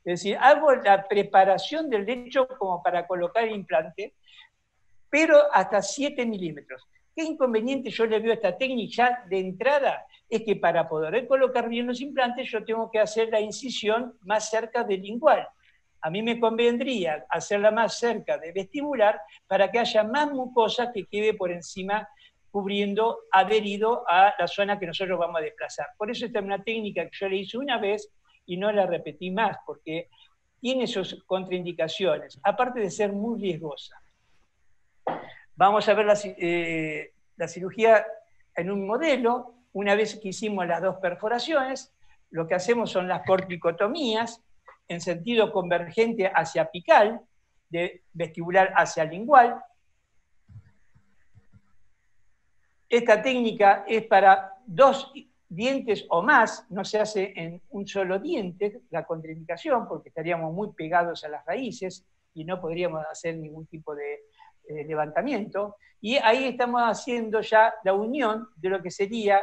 Es decir, hago la preparación del lecho como para colocar el implante, pero hasta 7 milímetros. ¿Qué inconveniente yo le veo a esta técnica ya de entrada? Es que para poder colocar bien los implantes yo tengo que hacer la incisión más cerca del lingual. A mí me convendría hacerla más cerca del vestibular para que haya más mucosa que quede por encima, cubriendo, adherido a la zona que nosotros vamos a desplazar. Por eso esta es una técnica que yo le hice una vez y no la repetí más, porque tiene sus contraindicaciones, aparte de ser muy riesgosa. Vamos a ver la cirugía en un modelo. Una vez que hicimos las 2 perforaciones, lo que hacemos son las corticotomías en sentido convergente hacia apical, de vestibular hacia lingual. Esta técnica es para 2 dientes o más, no se hace en un solo diente la contraindicación, porque estaríamos muy pegados a las raíces y no podríamos hacer ningún tipo de levantamiento. Y ahí estamos haciendo ya la unión de lo que sería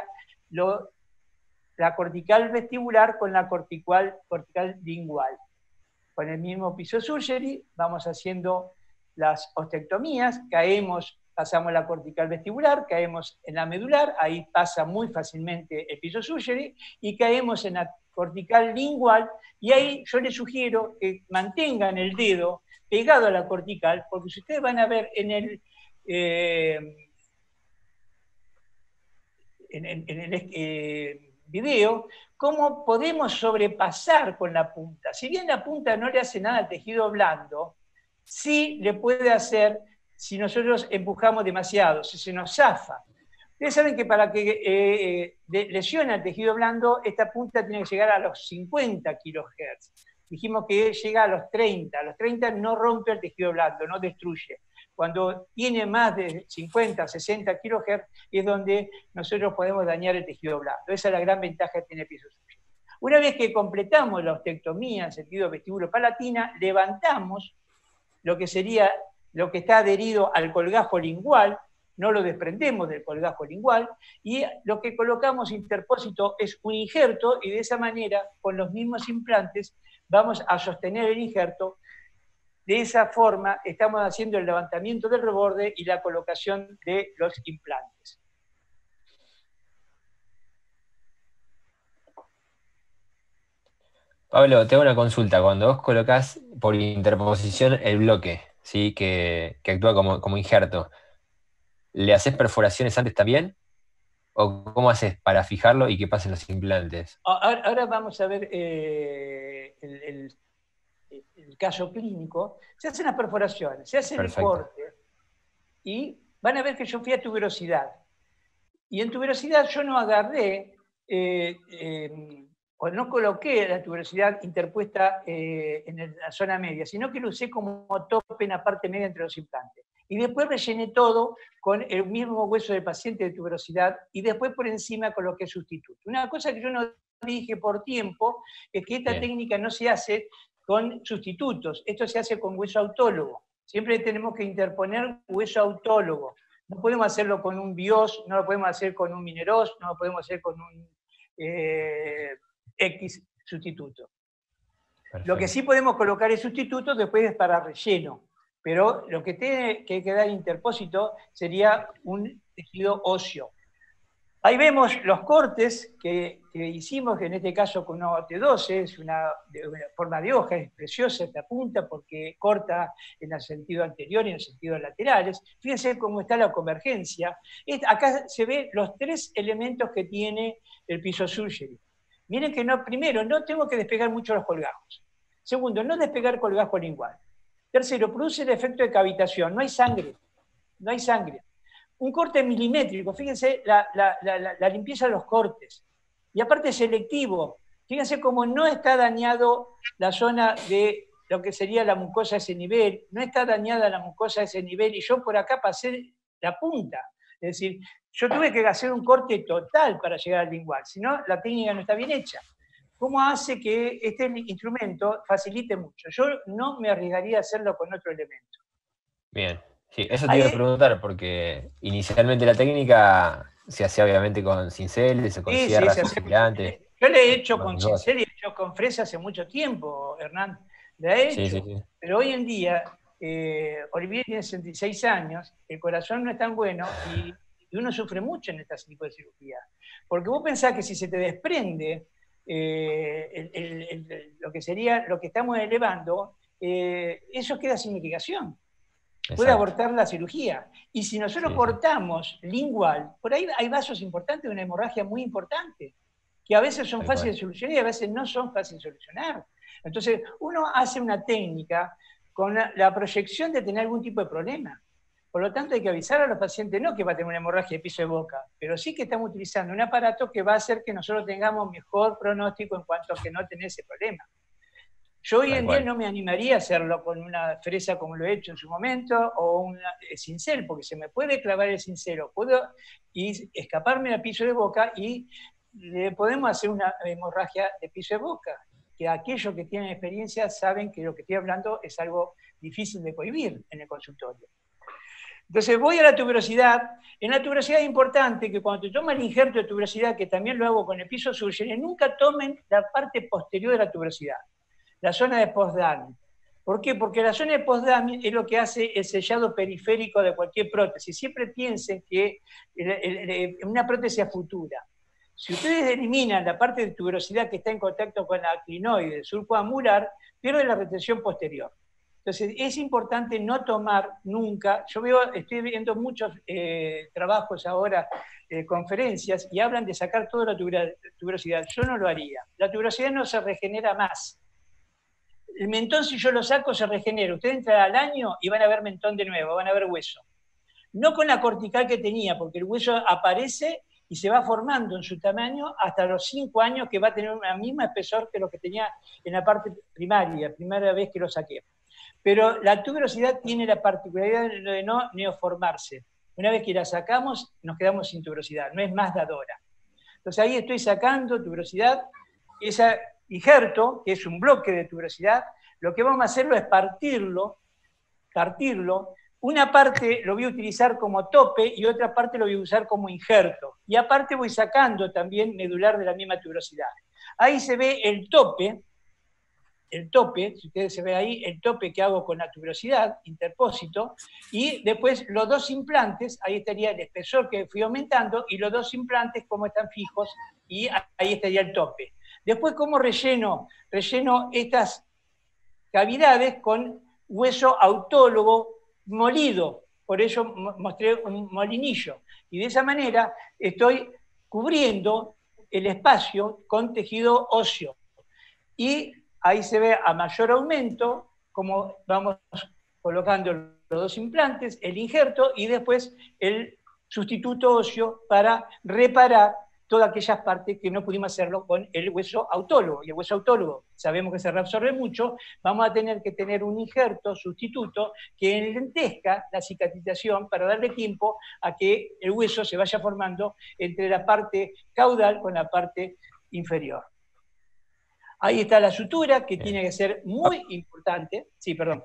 la cortical vestibular con la cortical lingual. Con el mismo pisosurgery vamos haciendo las ostectomías, pasamos la cortical vestibular, caemos en la medular, ahí pasa muy fácilmente el pisosurgery, y caemos en la cortical lingual, y ahí yo les sugiero que mantengan el dedo pegado a la cortical, porque si ustedes van a ver en el video, cómo podemos sobrepasar con la punta. Si bien la punta no le hace nada al tejido blando, sí le puede hacer si nosotros empujamos demasiado, si se nos zafa. Ustedes saben que para que lesione al tejido blando, esta punta tiene que llegar a los 50 kHz. Dijimos que llega a los 30. A los 30 no rompe el tejido blando, no destruye. Cuando tiene más de 50, 60 kHz es donde nosotros podemos dañar el tejido blando. Esa es la gran ventaja que tiene el pisosurgery. Una vez que completamos la ostectomía en sentido vestíbulo-palatina, levantamos lo que sería lo que está adherido al colgajo lingual, no lo desprendemos del colgajo lingual, y lo que colocamos interpósito es un injerto, y de esa manera, con los mismos implantes, vamos a sostener el injerto. De esa forma estamos haciendo el levantamiento del reborde y la colocación de los implantes.
Pablo, te hago una consulta. Cuando vos colocás por interposición el bloque, ¿sí? que actúa como injerto, ¿le haces perforaciones antes también? ¿O cómo haces para fijarlo y que pasen los implantes?
Ahora vamos a ver el caso clínico. Se hacen las perforaciones, se hace el corte, y van a ver que yo fui a tuberosidad. Y en tuberosidad yo no agarré, o no coloqué la tuberosidad interpuesta en la zona media, sino que lo usé como tope en la parte media entre los implantes. Y después rellené todo con el mismo hueso del paciente de tuberosidad, y después por encima coloqué sustituto. Una cosa que yo no dije por tiempo es que esta técnica no se hace con sustitutos, esto se hace con hueso autólogo. Siempre tenemos que interponer hueso autólogo. No podemos hacerlo con un BIOS, no lo podemos hacer con un Mineros, no lo podemos hacer con un X sustituto. Perfecto. Lo que sí podemos colocar el sustituto después es para relleno, pero lo que tiene que quedar interpósito sería un tejido óseo. Ahí vemos los cortes que hicimos, en este caso con una OT12, es una forma de hoja, es preciosa esta punta porque corta en el sentido anterior y en el sentido laterales. Fíjense cómo está la convergencia. Acá se ven los tres elementos que tiene el pisosurgery. Miren que primero, no tengo que despegar mucho los colgajos. Segundo, no despegar colgajo lingual. Tercero, produce el efecto de cavitación, no hay sangre, no hay sangre. Un corte milimétrico, fíjense la limpieza de los cortes. Y aparte es selectivo. Fíjense cómo no está dañado la zona de lo que sería la mucosa a ese nivel, no está dañada la mucosa a ese nivel, y yo por acá pasé la punta. Es decir, yo tuve que hacer un corte total para llegar al lingual, si no, la técnica no está bien hecha. ¿Cómo hace que este instrumento facilite mucho? Yo no me arriesgaría a hacerlo con otro elemento.
Bien. Sí, eso te iba a preguntar, porque inicialmente la técnica se hacía obviamente con cinceles o con sierras gigantes.
Yo le he hecho con cincel y he hecho con fresa hace mucho tiempo, Hernán. La he hecho. Sí. Pero hoy en día, Olivier tiene 66 años, el corazón no es tan bueno y uno sufre mucho en este tipo de cirugía. Porque vos pensás que si se te desprende lo que sería lo que estamos elevando, eso queda sin mitigación. Puede abortar la cirugía. Y si nosotros cortamos lingual, por ahí hay vasos importantes de una hemorragia muy importante, que a veces son fáciles de solucionar y a veces no son fáciles de solucionar. Entonces, uno hace una técnica con la proyección de tener algún tipo de problema. Por lo tanto, hay que avisar a los pacientes, no que va a tener una hemorragia de piso de boca, pero sí que estamos utilizando un aparato que va a hacer que nosotros tengamos mejor pronóstico en cuanto a que no tener ese problema. Yo hoy en día no me animaría a hacerlo con una fresa como lo he hecho en su momento, o un cincel, porque se me puede clavar el cincel, o puedo escaparme al piso de boca y le podemos hacer una hemorragia de piso de boca, que aquellos que tienen experiencia saben que lo que estoy hablando es algo difícil de cohibir en el consultorio. Entonces voy a la tuberosidad. En la tuberosidad es importante que cuando te toman el injerto de tuberosidad, que también lo hago con el piso surgery, nunca tomen la parte posterior de la tuberosidad, la zona de post-dummy. ¿Por qué? Porque la zona de post-dummy es lo que hace el sellado periférico de cualquier prótesis. Siempre piensen que una prótesis a futura. Si ustedes eliminan la parte de tuberosidad que está en contacto con la clinoide, el surco amular, pierden la retención posterior. Entonces, es importante no tomar nunca, estoy viendo muchos trabajos ahora, conferencias, y hablan de sacar toda la tuberosidad. Yo no lo haría. La tuberosidad no se regenera más. El mentón, si yo lo saco, se regenera. Ustedes entran al año y van a ver mentón de nuevo, van a ver hueso. No con la cortical que tenía, porque el hueso aparece y se va formando en su tamaño hasta los 5 años, que va a tener una misma espesor que lo que tenía en la parte primaria, primera vez que lo saqué. Pero la tuberosidad tiene la particularidad de no neoformarse. Una vez que la sacamos, nos quedamos sin tuberosidad, no es más dadora. Entonces ahí estoy sacando tuberosidad, ese injerto, que es un bloque de tuberosidad, lo que vamos a hacerlo es partirlo. Una parte lo voy a utilizar como tope y otra parte lo voy a usar como injerto. Y aparte voy sacando también medular de la misma tuberosidad. Ahí se ve el tope, si ustedes se ven ahí, el tope que hago con la tuberosidad, interpósito, y después los dos implantes, ahí estaría el espesor que fui aumentando, y los dos implantes como están fijos, y ahí estaría el tope. Después, ¿cómo relleno? Relleno estas cavidades con hueso autólogo molido, por eso mostré un molinillo, y de esa manera estoy cubriendo el espacio con tejido óseo. Y ahí se ve a mayor aumento como vamos colocando los dos implantes, el injerto y después el sustituto óseo para reparar todas aquellas partes que no pudimos hacerlo con el hueso autólogo. Y el hueso autólogo sabemos que se reabsorbe mucho, vamos a tener que tener un injerto sustituto que enlentezca la cicatrización para darle tiempo a que el hueso se vaya formando entre la parte caudal con la parte inferior. Ahí está la sutura, que tiene que ser muy importante. Sí, perdón.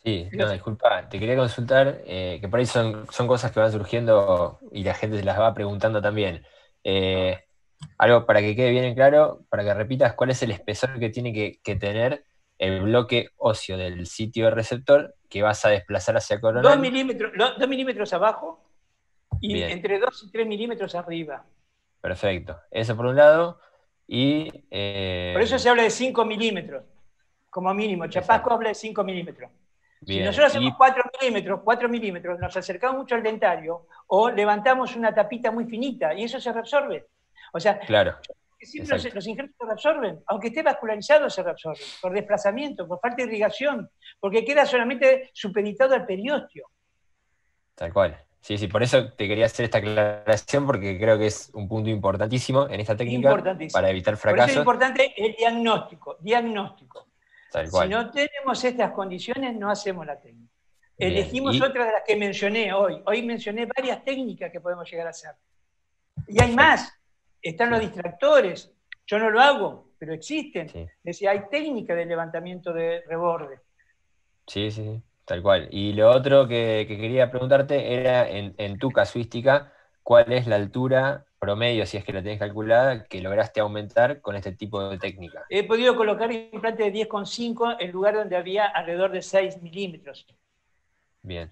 Sí, no, disculpa, te quería consultar, que por ahí son cosas que van surgiendo y la gente se las va preguntando también. Algo para que quede bien en claro, para que repitas, ¿cuál es el espesor que tiene que tener el bloque óseo del sitio de receptor que vas a desplazar hacia coronal?
2 milímetros abajo y
Bien.
entre 2 y 3 milímetros arriba.
Perfecto, eso por un lado. Y,
por eso se habla de 5 milímetros, como mínimo. Chapasco habla de 5 milímetros.
Bien.
Si nosotros hacemos 4 milímetros, nos acercamos mucho al dentario o levantamos una tapita muy finita y eso se reabsorbe. O sea,
claro,
siempre los injertos se reabsorben, aunque esté vascularizado se reabsorbe, por desplazamiento, por falta de irrigación, porque queda solamente supeditado al periósteo.
Tal cual. Sí, por eso te quería hacer esta aclaración, porque creo que es un punto importantísimo en esta técnica para evitar fracasos.
Por eso es importante el diagnóstico.
Tal cual.
Si no tenemos estas condiciones, no hacemos la técnica. Bien. Elegimos otra de las que mencioné hoy. Hoy mencioné varias técnicas que podemos llegar a hacer. Y hay más. Están los distractores. Yo no lo hago, pero existen. Sí. Es decir, hay técnicas de levantamiento de reborde.
Sí. Tal cual. Y lo otro que quería preguntarte era, en tu casuística, ¿cuál es la altura promedio, si es que la tenés calculada, que lograste aumentar con este tipo de técnica?
He podido colocar implante de 10,5 en lugar donde había alrededor de 6 milímetros.
Bien.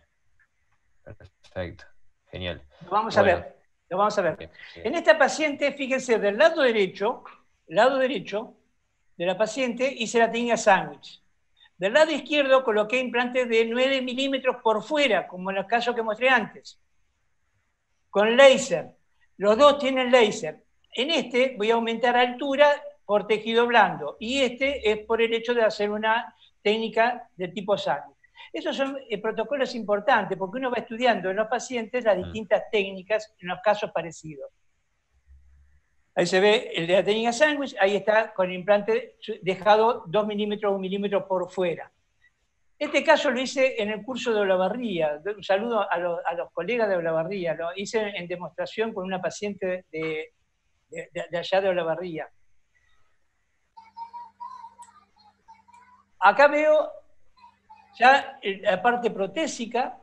Perfecto. Genial.
Lo vamos a ver. Bien. En esta paciente, fíjense, del lado derecho de la paciente hice la técnica sándwich. Del lado izquierdo coloqué implantes de 9 milímetros por fuera, como en los casos que mostré antes, con láser. Los dos tienen láser. En este voy a aumentar altura por tejido blando, y este es por el hecho de hacer una técnica de tipo sándwich. Esos son protocolos importantes, porque uno va estudiando en los pacientes las distintas técnicas en los casos parecidos. Ahí se ve el de la técnica sándwich, ahí está con el implante dejado 2 milímetros, 1 milímetro por fuera. Este caso lo hice en el curso de Olavarría. Un saludo a los colegas de Olavarría. Lo hice en demostración con una paciente de de allá de Olavarría. Acá veo ya la parte protésica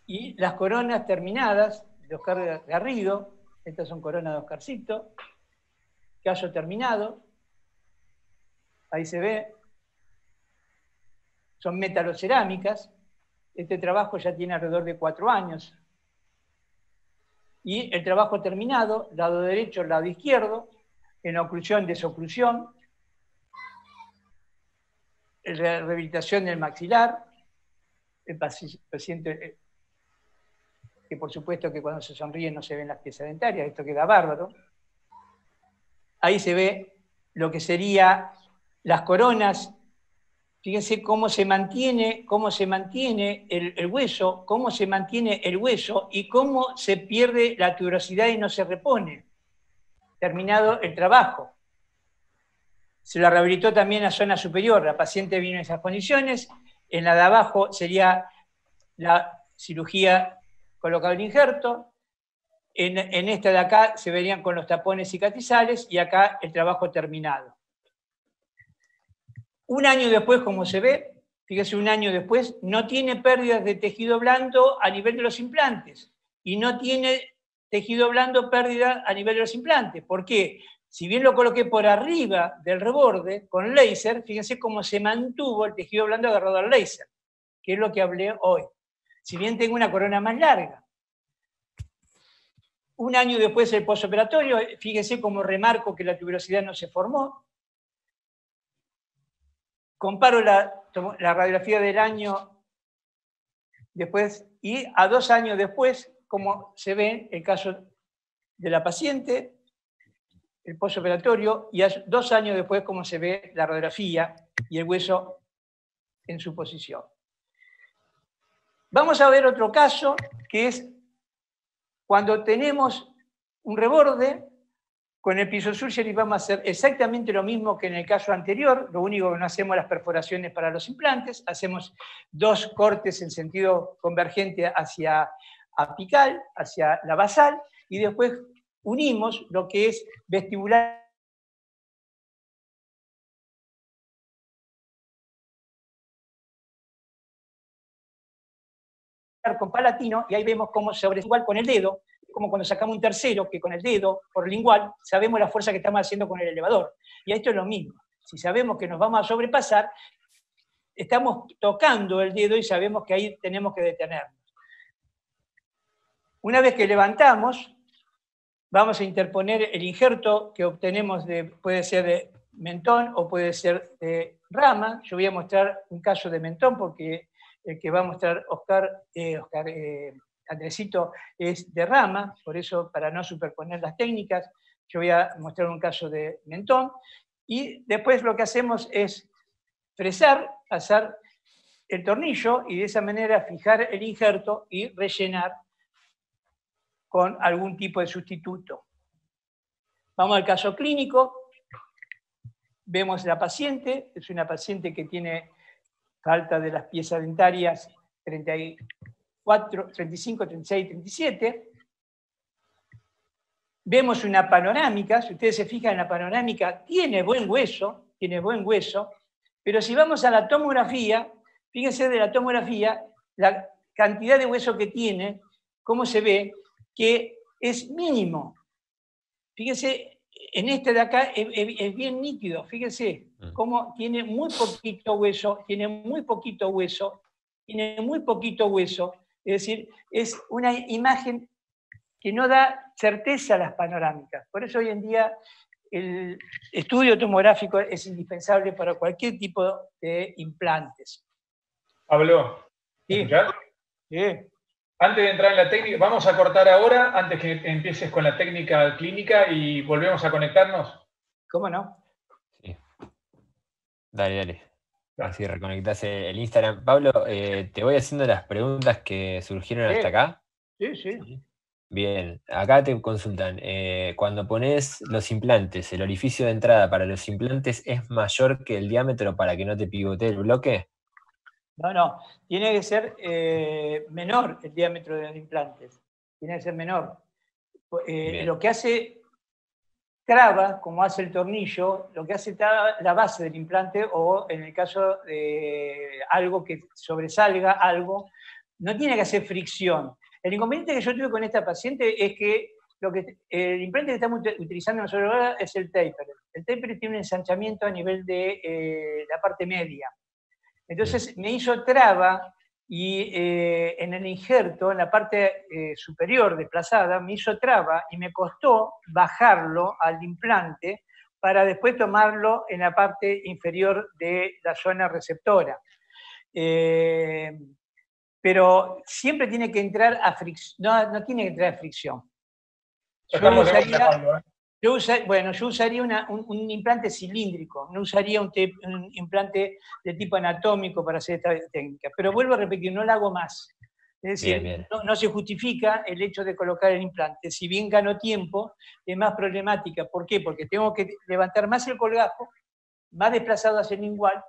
y las coronas terminadas de Oscar Garrido. Estas son coronas de Oscarcito. Caso terminado. Ahí se ve. Son metalocerámicas. Este trabajo ya tiene alrededor de 4 años. Y el trabajo terminado, lado derecho, lado izquierdo, en oclusión, desoclusión, la rehabilitación del maxilar, el paciente, que por supuesto que cuando se sonríe no se ven las piezas dentarias, esto queda bárbaro. Ahí se ve lo que serían las coronas. Fíjense cómo se mantiene el hueso, cómo se mantiene el hueso y cómo se pierde la tuberosidad y no se repone. Terminado el trabajo. Se la rehabilitó también la zona superior. La paciente vino en esas condiciones. En la de abajo sería la cirugía colocado el injerto. En esta de acá se verían con los tapones cicatrizales y acá el trabajo terminado. Un año después, como se ve, fíjese, un año después, no tiene pérdidas de tejido blando a nivel de los implantes y no tiene tejido blando pérdida a nivel de los implantes. ¿Por qué? Si bien lo coloqué por arriba del reborde con láser, fíjense cómo se mantuvo el tejido blando agarrado al láser, que es lo que hablé hoy. Si bien tengo una corona más larga. Un año después el postoperatorio, fíjense cómo remarco que la tuberosidad no se formó. Comparo la radiografía del año después y a 2 años después, como se ve el caso de la paciente, el postoperatorio, y a 2 años después, como se ve la radiografía y el hueso en su posición. Vamos a ver otro caso, que es cuando tenemos un reborde. Con el pisosurgery vamos a hacer exactamente lo mismo que en el caso anterior, lo único que no hacemos las perforaciones para los implantes, hacemos 2 cortes en sentido convergente hacia apical, hacia la basal, y después unimos lo que es vestibular con palatino, y ahí vemos cómo sobre igual con el dedo, como cuando sacamos un tercero, que con el dedo, por lingual, sabemos la fuerza que estamos haciendo con el elevador. Y esto es lo mismo. Si sabemos que nos vamos a sobrepasar, estamos tocando el dedo y sabemos que ahí tenemos que detenernos. Una vez que levantamos, vamos a interponer el injerto que obtenemos, puede ser de mentón o puede ser de rama. Yo voy a mostrar un caso de mentón porque el que va a mostrar Andresito es de rama, por eso para no superponer las técnicas, yo voy a mostrar un caso de mentón, y después lo que hacemos es fresar, pasar el tornillo y de esa manera fijar el injerto y rellenar con algún tipo de sustituto. Vamos al caso clínico, vemos la paciente, es una paciente que tiene falta de las piezas dentarias 34, 35, 36, 37. Vemos una panorámica, si ustedes se fijan en la panorámica, tiene buen hueso, pero si vamos a la tomografía, fíjense de la tomografía, la cantidad de hueso que tiene, cómo se ve, que es mínimo. Fíjense, en este de acá es bien nítido, fíjense cómo tiene muy poquito hueso, es decir, es una imagen que no da certeza a las panorámicas. Por eso hoy en día el estudio tomográfico es indispensable para cualquier tipo de implantes.
Pablo, ¿me escuchás?
Sí.
Antes de entrar en la técnica, vamos a cortar ahora, antes que empieces con la técnica clínica y volvemos a conectarnos.
¿Cómo no?
Sí. Dale. Así reconectás el Instagram. Pablo, te voy haciendo las preguntas que surgieron hasta acá.
Sí.
Bien, acá te consultan. Cuando pones los implantes, ¿el orificio de entrada para los implantes es mayor que el diámetro para que no te pivotee el bloque?
No, tiene que ser menor el diámetro de los implantes. tiene que ser menor.
Bien.
Lo que hace traba, como hace el tornillo, lo que hace traba la base del implante, o en el caso de algo que sobresalga algo, no tiene que hacer fricción. El inconveniente que yo tuve con esta paciente es que el implante que estamos utilizando nosotros ahora es el taper. El taper tiene un ensanchamiento a nivel de la parte media. Entonces me hizo traba y en el injerto, en la parte superior desplazada, me hizo traba y me costó bajarlo al implante para después tomarlo en la parte inferior de la zona receptora. Pero siempre tiene que entrar a fricción, no tiene que entrar a fricción. Yo usaría un implante cilíndrico, no usaría un implante de tipo anatómico para hacer esta técnica. Pero vuelvo a repetir, no la hago más. Es decir,
Bien.
no se justifica el hecho de colocar el implante. Si bien gano tiempo, es más problemática. ¿Por qué? Porque tengo que levantar más el colgajo, más desplazado hacia el lingual,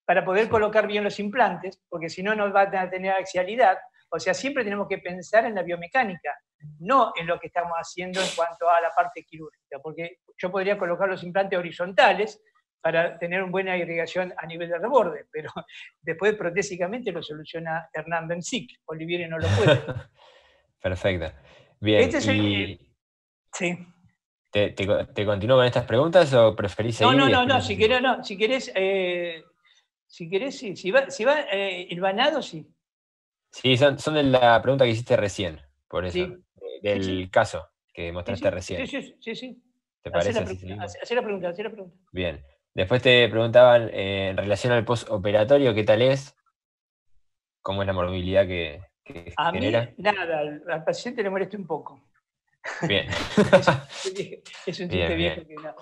para poder colocar bien los implantes, porque si no, no va a tener axialidad. O sea, siempre tenemos que pensar en la biomecánica, no en lo que estamos haciendo en cuanto a la parte quirúrgica, porque yo podría colocar los implantes horizontales para tener una buena irrigación a nivel de reborde, pero después protésicamente lo soluciona Hernán Benzic, Olivieri no lo puede.
Perfecto. Bien,
sí.
¿Te continúo con estas preguntas o preferís seguir?
No, si querés, sí. Si va hilvanado, sí.
Sí, son de la pregunta que hiciste recién, por eso,
Sí.
del caso que mostraste recién.
Sí.
¿Te parece?
Hacé la pregunta.
Bien. Después te preguntaban en relación al postoperatorio, ¿qué tal es? ¿Cómo es la morbilidad que
A
genera?
mí, nada, al paciente le molesta un poco.
Bien.
Es un chiste
Bien,
viejo
bien.
que no.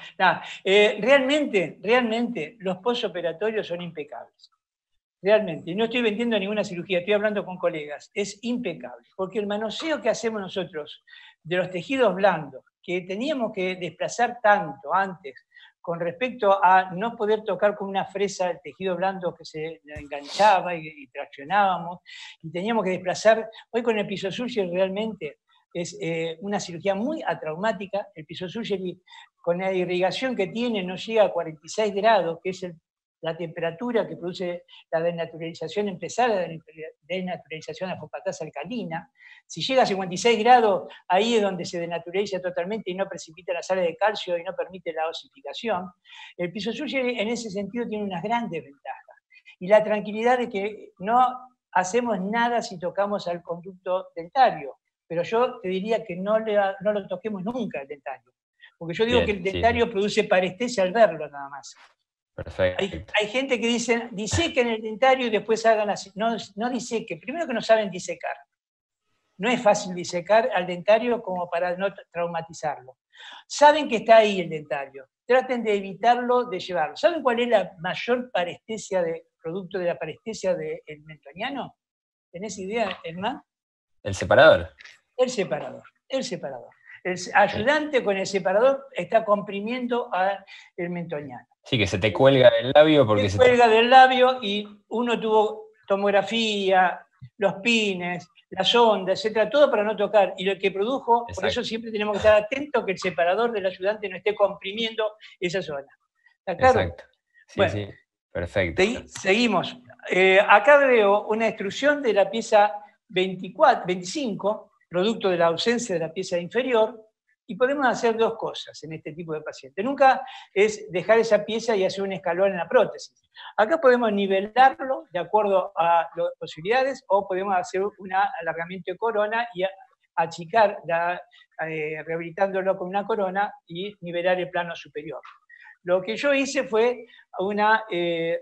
Realmente, los postoperatorios son impecables. Realmente. Y no estoy vendiendo ninguna cirugía, estoy hablando con colegas. Es impecable. Porque el manoseo que hacemos nosotros de los tejidos blandos, que teníamos que desplazar tanto antes, con respecto a no poder tocar con una fresa el tejido blando que se enganchaba y traccionábamos, y teníamos que desplazar, hoy con el pisosurgery realmente es una cirugía muy atraumática. El pisosurgery, con la irrigación que tiene, no llega a 46 grados, que es la temperatura que produce la denaturalización, empezar la denaturalización de la fosfatasa alcalina. Si llega a 56 grados, ahí es donde se denaturaliza totalmente y no precipita la sales de calcio y no permite la osificación. El pisosurgery en ese sentido tiene unas grandes ventajas. Y la tranquilidad de que no hacemos nada si tocamos al conducto dentario. Pero yo te diría que no lo toquemos nunca el dentario. Porque yo digo
Bien,
que el dentario produce parestesia al verlo nada más.
Perfecto.
Hay gente que dice, disequen el dentario y después hagan así. No disequen. Primero que no saben disecar. No es fácil disecar al dentario como para no traumatizarlo. Saben que está ahí el dentario. Traten de evitarlo, de llevarlo. ¿Saben cuál es la mayor parestesia producto de la parestesia del mentoniano? ¿Tenés idea, Hernán?
¿El separador?
El separador. El ayudante con el separador está comprimiendo al mentoniano.
Sí, que se te cuelga del labio porque
se cuelga del labio y uno tuvo tomografía, los pines, la sonda, etcétera, todo para no tocar. Y lo que produjo, por eso siempre tenemos que estar atentos que el separador del ayudante no esté comprimiendo esa zona. ¿Está claro?
Exacto. Sí,
bueno,
sí. Perfecto.
Seguimos. Acá veo una extrusión de la pieza 25, producto de la ausencia de la pieza inferior, y podemos hacer dos cosas en este tipo de paciente. Nunca es dejar esa pieza y hacer un escalón en la prótesis. Acá podemos nivelarlo de acuerdo a las posibilidades, o podemos hacer un alargamiento de corona y achicar, rehabilitándolo con una corona y nivelar el plano superior. Lo que yo hice fue una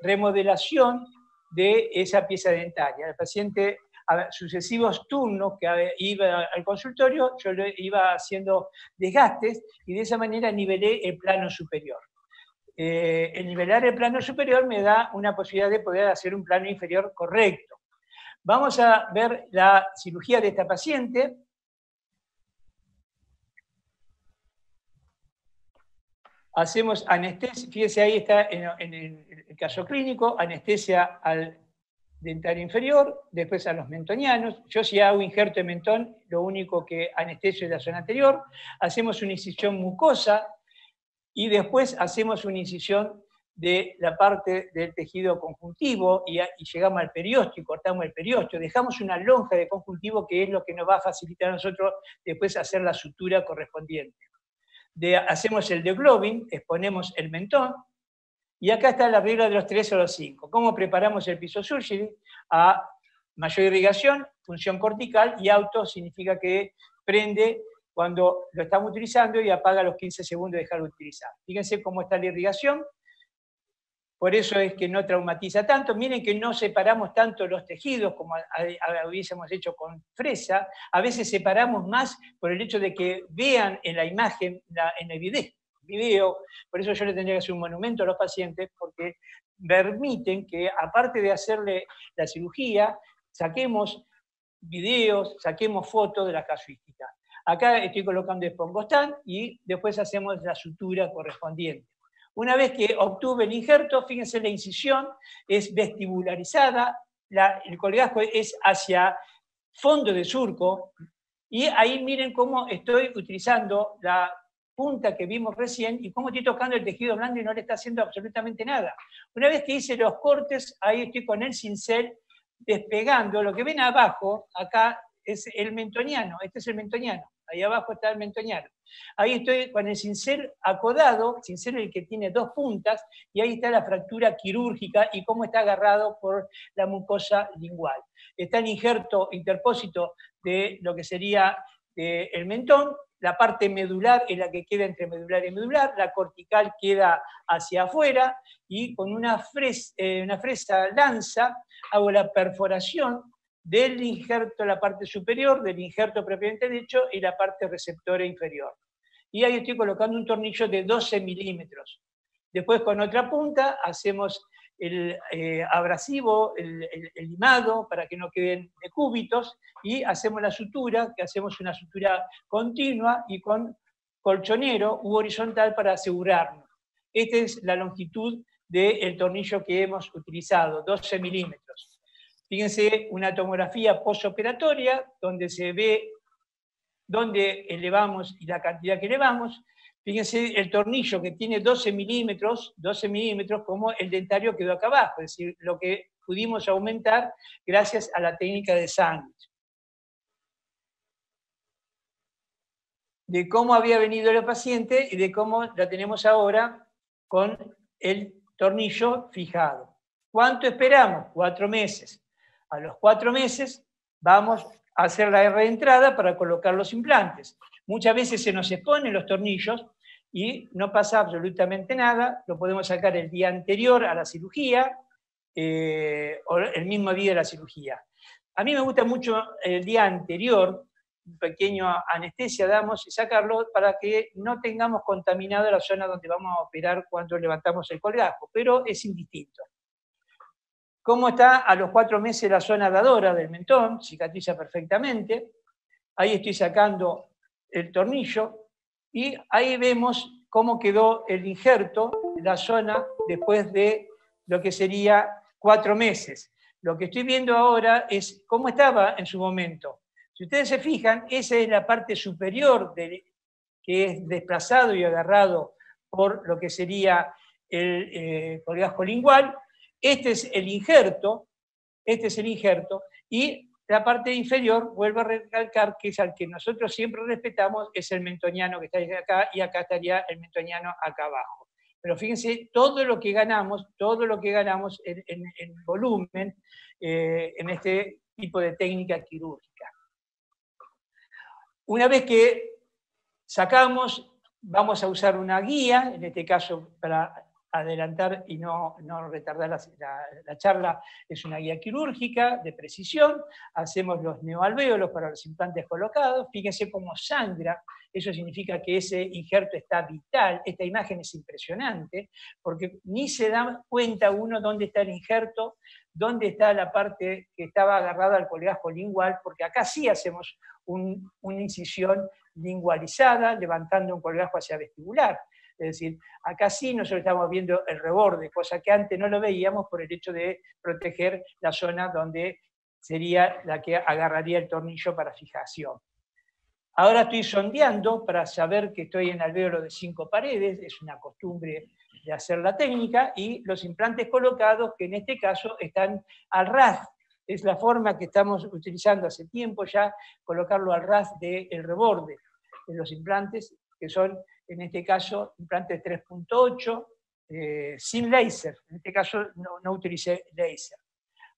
remodelación de esa pieza dentaria. El paciente, a sucesivos turnos que iba al consultorio, yo le iba haciendo desgastes y de esa manera nivelé el plano superior. El nivelar el plano superior me da una posibilidad de poder hacer un plano inferior correcto. Vamos a ver la cirugía de esta paciente. Hacemos anestesia, fíjese ahí está en el caso clínico, anestesia al dentario inferior, después a los mentonianos. Yo si hago injerto de mentón, lo único que anestesio es la zona anterior. Hacemos una incisión mucosa y después hacemos una incisión de la parte del tejido conjuntivo y llegamos al periósteo y cortamos el periósteo. Dejamos una lonja de conjuntivo que es lo que nos va a facilitar a nosotros después hacer la sutura correspondiente. Hacemos el deglobing, exponemos el mentón, y acá está la regla de los 3 o los 5. ¿Cómo preparamos el piso surgery? A mayor irrigación, función cortical, y auto significa que prende cuando lo estamos utilizando y apaga a los 15 segundos de dejar de utilizar. Fíjense cómo está la irrigación. Por eso es que no traumatiza tanto. Miren que no separamos tanto los tejidos como hubiésemos hecho con fresa. A veces separamos más por el hecho de que vean en la imagen, en el video. Por eso yo le tendría que hacer un monumento a los pacientes, porque permiten que, aparte de hacerle la cirugía, saquemos videos, saquemos fotos de la casuística. Acá estoy colocando espongostán y después hacemos la sutura correspondiente. Una vez que obtuve el injerto, fíjense, la incisión es vestibularizada, el colgajo es hacia fondo de surco, y ahí miren cómo estoy utilizando la punta que vimos recién y cómo estoy tocando el tejido blando y no le está haciendo absolutamente nada. Una vez que hice los cortes, ahí estoy con el cincel despegando. Lo que ven abajo, acá, es el mentoniano, este es el mentoniano. Ahí abajo está el mentoniano. Ahí estoy con el cincel acodado, cincel el que tiene 2 puntas, y ahí está la fractura quirúrgica y cómo está agarrado por la mucosa lingual. Está el injerto interpósito de lo que sería el mentón, la parte medular es la que queda entre medular y medular, la cortical queda hacia afuera, y con una fresa lanza hago la perforación del injerto, la parte superior, del injerto propiamente dicho, y la parte receptora inferior. Y ahí estoy colocando un tornillo de 12 milímetros. Después con otra punta hacemos el abrasivo, el limado, para que no queden decúbitos, y hacemos la sutura, que hacemos una sutura continua y con colchonero u horizontal para asegurarnos. Esta es la longitud del tornillo que hemos utilizado, 12 milímetros. Fíjense una tomografía postoperatoria donde se ve dónde elevamos y la cantidad que elevamos. Fíjense el tornillo que tiene 12 milímetros como el dentario quedó acá abajo, es decir, lo que pudimos aumentar gracias a la técnica de sándwich. De cómo había venido el paciente y de cómo la tenemos ahora con el tornillo fijado. ¿Cuánto esperamos? 4 meses. A los 4 meses vamos a hacer la reentrada para colocar los implantes. Muchas veces se nos exponen los tornillos y no pasa absolutamente nada, lo podemos sacar el día anterior a la cirugía o el mismo día de la cirugía. A mí me gusta mucho el día anterior, un pequeño anestesia damos y sacarlo para que no tengamos contaminada la zona donde vamos a operar cuando levantamos el colgajo, pero es indistinto. ¿Cómo está a los 4 meses la zona dadora del mentón? Cicatriza perfectamente. Ahí estoy sacando el tornillo y ahí vemos cómo quedó el injerto, la zona, después de lo que sería 4 meses. Lo que estoy viendo ahora es cómo estaba en su momento. Si ustedes se fijan, esa es la parte superior que es desplazado y agarrado por lo que sería el colgajo lingual. Este es el injerto, y la parte inferior, vuelvo a recalcar, que es al que nosotros siempre respetamos, es el mentoniano que está acá, y acá estaría el mentoniano acá abajo. Pero fíjense todo lo que ganamos en volumen en este tipo de técnica quirúrgica. Una vez que sacamos, vamos a usar una guía, en este caso para adelantar y no retardar la charla, es una guía quirúrgica de precisión. Hacemos los neoalvéolos para los implantes colocados. Fíjense cómo sangra, eso significa que ese injerto está vital. Esta imagen es impresionante, porque ni se da cuenta uno dónde está el injerto, dónde está la parte que estaba agarrada al colgajo lingual, porque acá sí hacemos una incisión lingualizada, levantando un colgajo hacia vestibular. Es decir, acá sí nosotros estamos viendo el reborde, cosa que antes no lo veíamos por el hecho de proteger la zona donde sería la que agarraría el tornillo para fijación. Ahora estoy sondeando para saber que estoy en alvéolo de 5 paredes, es una costumbre de hacer la técnica, y los implantes colocados, que en este caso están al ras. Es la forma que estamos utilizando hace tiempo ya, colocarlo al ras del reborde de los implantes, que son, en este caso, implantes 3.8, sin láser. En este caso no utilicé láser.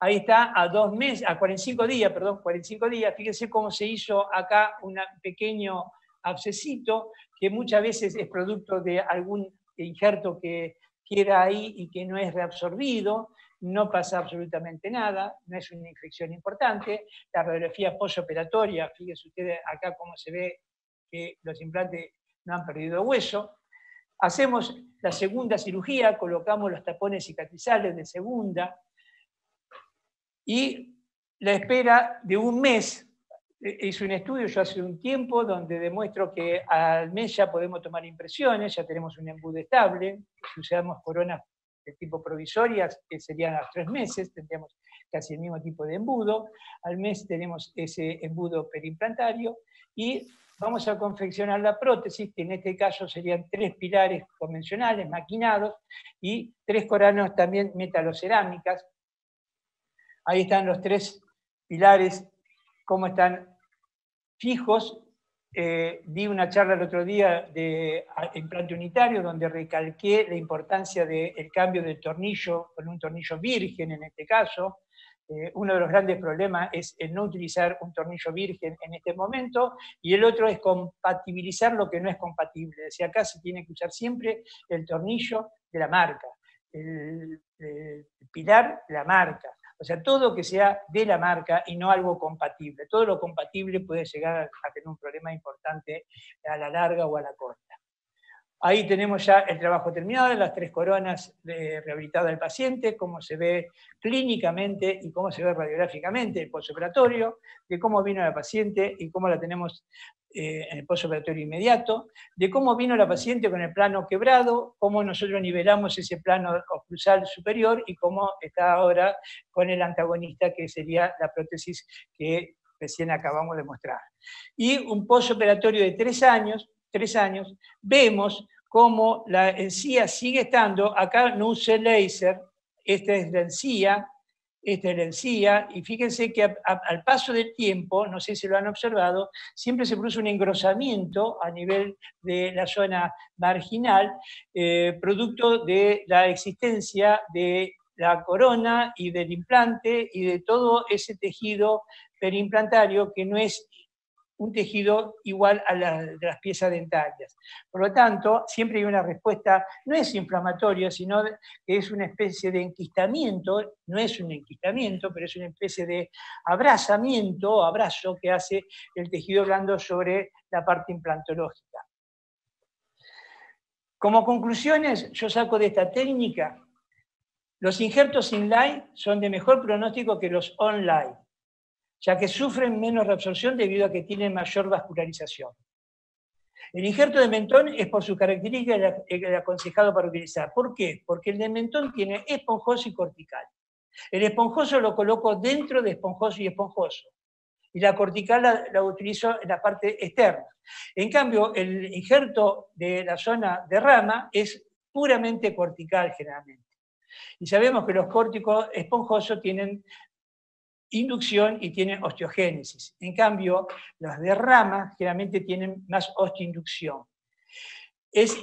Ahí está, a 2 meses, a 45 días, perdón, 45 días. Fíjense cómo se hizo acá un pequeño abscesito, que muchas veces es producto de algún injerto que queda ahí y que no es reabsorbido. No pasa absolutamente nada, no es una infección importante. La radiografía postoperatoria, fíjense ustedes acá cómo se ve que los implantes no han perdido hueso. Hacemos la segunda cirugía, colocamos los tapones cicatrizales de segunda, y la espera de un mes. Hice un estudio yo hace un tiempo donde demuestro que al mes ya podemos tomar impresiones, ya tenemos un embudo estable. Si usamos coronas de tipo provisorias, que serían a los 3 meses, tendríamos casi el mismo tipo de embudo. Al mes tenemos ese embudo perimplantario y vamos a confeccionar la prótesis, que en este caso serían 3 pilares convencionales, maquinados, y 3 coronas también metalocerámicas. Ahí están los 3 pilares, cómo están fijos. Di una charla el otro día de implante unitario, donde recalqué la importancia del cambio del tornillo con un tornillo virgen en este caso. Uno de los grandes problemas es el no utilizar un tornillo virgen en este momento, y el otro es compatibilizar lo que no es compatible. Es decir, acá se tiene que usar siempre el tornillo de la marca, el pilar de la marca. O sea, todo que sea de la marca y no algo compatible. Todo lo compatible puede llegar a tener un problema importante a la larga o a la corta. Ahí tenemos ya el trabajo terminado de las 3 coronas rehabilitadas del paciente, cómo se ve clínicamente y cómo se ve radiográficamente el postoperatorio, de cómo vino la paciente y cómo la tenemos en el postoperatorio inmediato, de cómo vino la paciente con el plano quebrado, cómo nosotros nivelamos ese plano oclusal superior y cómo está ahora con el antagonista, que sería la prótesis que recién acabamos de mostrar. Y un postoperatorio de 3 años, vemos cómo la encía sigue estando. Acá no usé láser, esta es la encía, y fíjense que al paso del tiempo, no sé si lo han observado, siempre se produce un engrosamiento a nivel de la zona marginal, producto de la existencia de la corona y del implante y de todo ese tejido perimplantario que no es un tejido igual a de las piezas dentarias. Por lo tanto, siempre hay una respuesta, no es inflamatoria, sino que es una especie de enquistamiento, no es un enquistamiento, pero es una especie de abrazo que hace el tejido blando sobre la parte implantológica. Como conclusiones, yo saco de esta técnica, los injertos inline son de mejor pronóstico que los online, ya que sufren menos reabsorción debido a que tienen mayor vascularización. El injerto de mentón es por sus características el aconsejado para utilizar. ¿Por qué? Porque el de mentón tiene esponjoso y cortical. El esponjoso lo coloco dentro de esponjoso y esponjoso, y la cortical la utilizo en la parte externa. En cambio, el injerto de la zona de rama es puramente cortical generalmente. Y sabemos que los córticos esponjosos tienen inducción y tienen osteogénesis. En cambio, los de rama generalmente tienen más osteoinducción. Es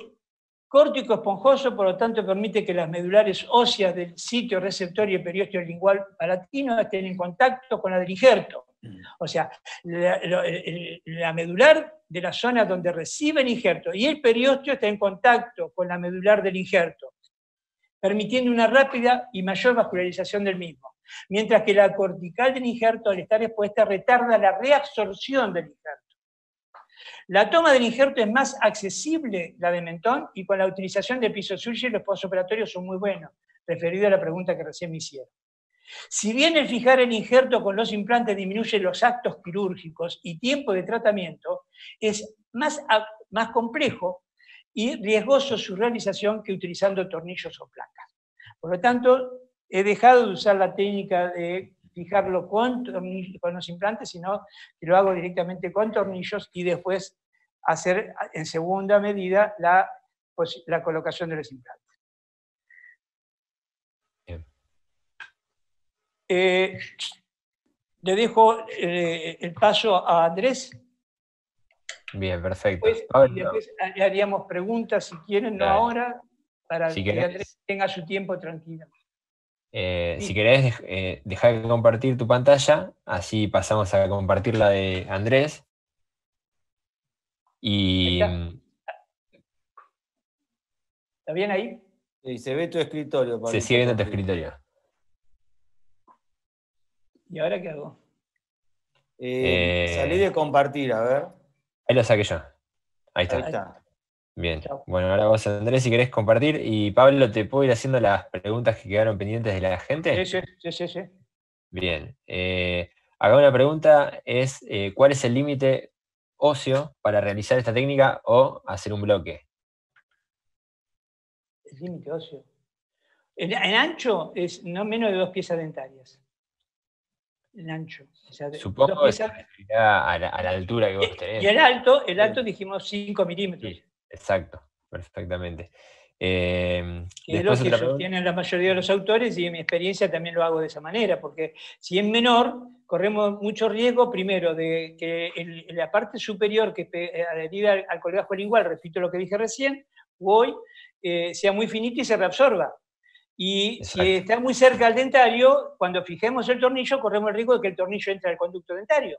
córtico esponjoso, por lo tanto permite que las medulares óseas del sitio receptor y el periósteo lingual palatino estén en contacto con la del injerto. O sea, la medular de la zona donde recibe el injerto y el periósteo está en contacto con la medular del injerto, permitiendo una rápida y mayor vascularización del mismo. Mientras que la cortical del injerto, al estar expuesta, retarda la reabsorción del injerto. La toma del injerto es más accesible, la de mentón, y con la utilización de pisosurgery los postoperatorios son muy buenos, referido a la pregunta que recién me hicieron. Si bien el fijar el injerto con los implantes disminuye los actos quirúrgicos y tiempo de tratamiento, es más complejo y riesgoso su realización que utilizando tornillos o placas. Por lo tanto, he dejado de usar la técnica de fijarlo con los implantes, sino que lo hago directamente con tornillos y después hacer en segunda medida la colocación de los implantes. Le dejo el paso a Andrés.
Bien, perfecto.
Después le haríamos preguntas si quieren, no ahora, para que Andrés tenga su tiempo tranquilo.
Si querés, dejar de compartir tu pantalla, así pasamos a compartir la de Andrés. Y...
¿Está bien ahí?
Sí, se ve tu escritorio.
Se sigue viendo tu escritorio.
¿Y ahora qué hago?
Salí de compartir, a ver.
Ahí lo saqué yo. Ahí está.
Ahí está.
Bien.
Chao.
Bueno, ahora vos, Andrés, si querés compartir. Y Pablo, ¿te puedo ir haciendo las preguntas que quedaron pendientes de la gente?
Sí.
Bien. Acá una pregunta es, ¿cuál es el límite óseo para realizar esta técnica o hacer un bloque?
El límite óseo. En ancho es no menos de 2 piezas dentarias. En ancho. O sea,
Supongo que se referirá a la altura que vos tenés.
Y el alto dijimos 5 milímetros.
Sí, exacto, perfectamente.
Que es lo que sostienen la mayoría de los autores, y en mi experiencia también lo hago de esa manera, porque si es menor, corremos mucho riesgo, primero, de que la parte superior que adherida al colgajo lingual, repito lo que dije recién, hoy, sea muy finita y se reabsorba. Y
exacto.
Si está muy cerca al dentario, cuando fijemos el tornillo, corremos el riesgo de que el tornillo entre al conducto dentario.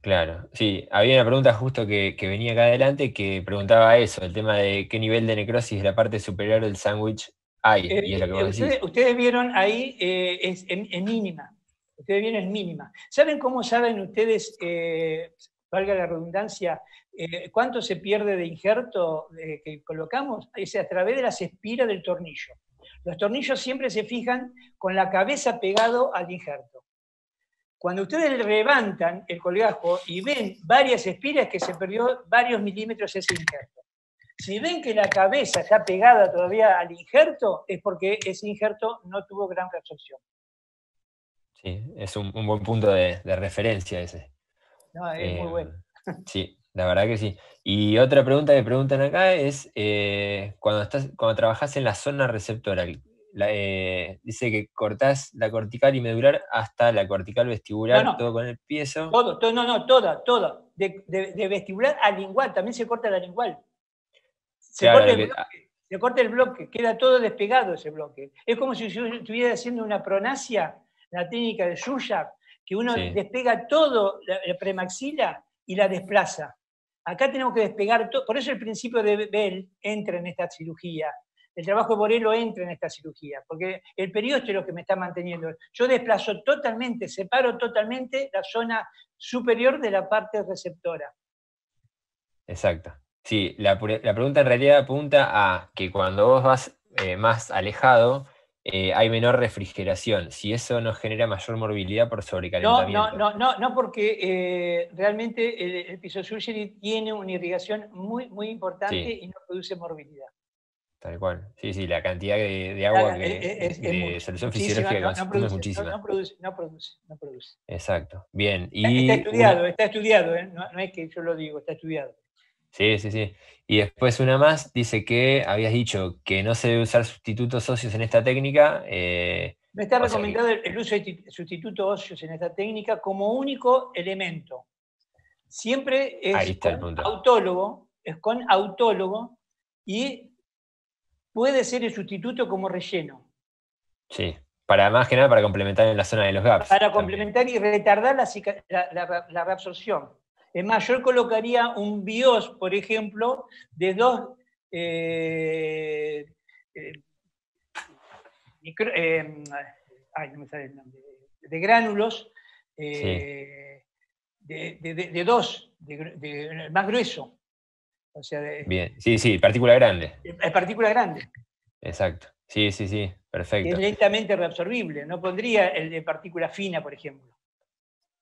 Claro, sí. Había una pregunta justo que venía acá adelante que preguntaba eso, el tema de qué nivel de necrosis de la parte superior del sándwich hay, y es lo que vos decís.
Ustedes vieron ahí, es mínima. Ustedes vieron, es mínima. ¿Saben cómo saben ustedes, valga la redundancia, cuánto se pierde de injerto que colocamos? Es a través de las espiras del tornillo. Los tornillos siempre se fijan con la cabeza pegado al injerto. Cuando ustedes levantan el colgajo y ven varias espiras, que se perdió varios milímetros ese injerto. Si ven que la cabeza está pegada todavía al injerto, es porque ese injerto no tuvo gran reabsorción.
Sí, es un buen punto de referencia ese.
No, es muy bueno.
Sí, la verdad que sí. Y otra pregunta que preguntan acá es, cuando trabajás en la zona receptoral, dice que cortás la cortical y medular hasta la cortical vestibular, todo con el piezo.
Toda. De vestibular a lingual, también se corta la lingual. Se corta el bloque, queda todo despegado ese bloque. Es como si yo estuviera haciendo una pronasia, la técnica de Shuyak, que uno despega todo la premaxila y la desplaza. Acá tenemos que despegar todo, por eso el principio de Bell entra en esta cirugía. El trabajo de Borello entra en esta cirugía, porque el periósteo es lo que me está manteniendo. Yo desplazo totalmente, separo totalmente la zona superior de la parte receptora.
Exacto. Sí, la pregunta en realidad apunta a que cuando vos vas más alejado, hay menor refrigeración. Si eso no genera mayor morbilidad por sobrecalentamiento.
No, porque realmente el pisosurgery tiene una irrigación muy, muy importante y no produce morbilidad.
Tal cual. Sí, la cantidad de agua de solución fisiológica que consume es muchísima.
No produce.
Exacto. Bien.
Está estudiado, no es que yo lo digo, está estudiado.
Sí. Y después una más, dice que habías dicho que no se debe usar sustitutos óseos en esta técnica.
No está recomendado el uso de sustitutos óseos en esta técnica como único elemento. Siempre es con autólogo y puede ser el sustituto como relleno.
Sí, más que nada para complementar en la zona de los gaps.
Para complementar y retardar la reabsorción. Es más, yo colocaría un BIOS, por ejemplo, de 2 no me sale el nombre, de gránulos, de 2, más grueso. O sea,
bien, sí, partícula grande.
Partícula grande.
Exacto, sí, perfecto.
Es lentamente reabsorbible, no pondría el de partícula fina, por ejemplo.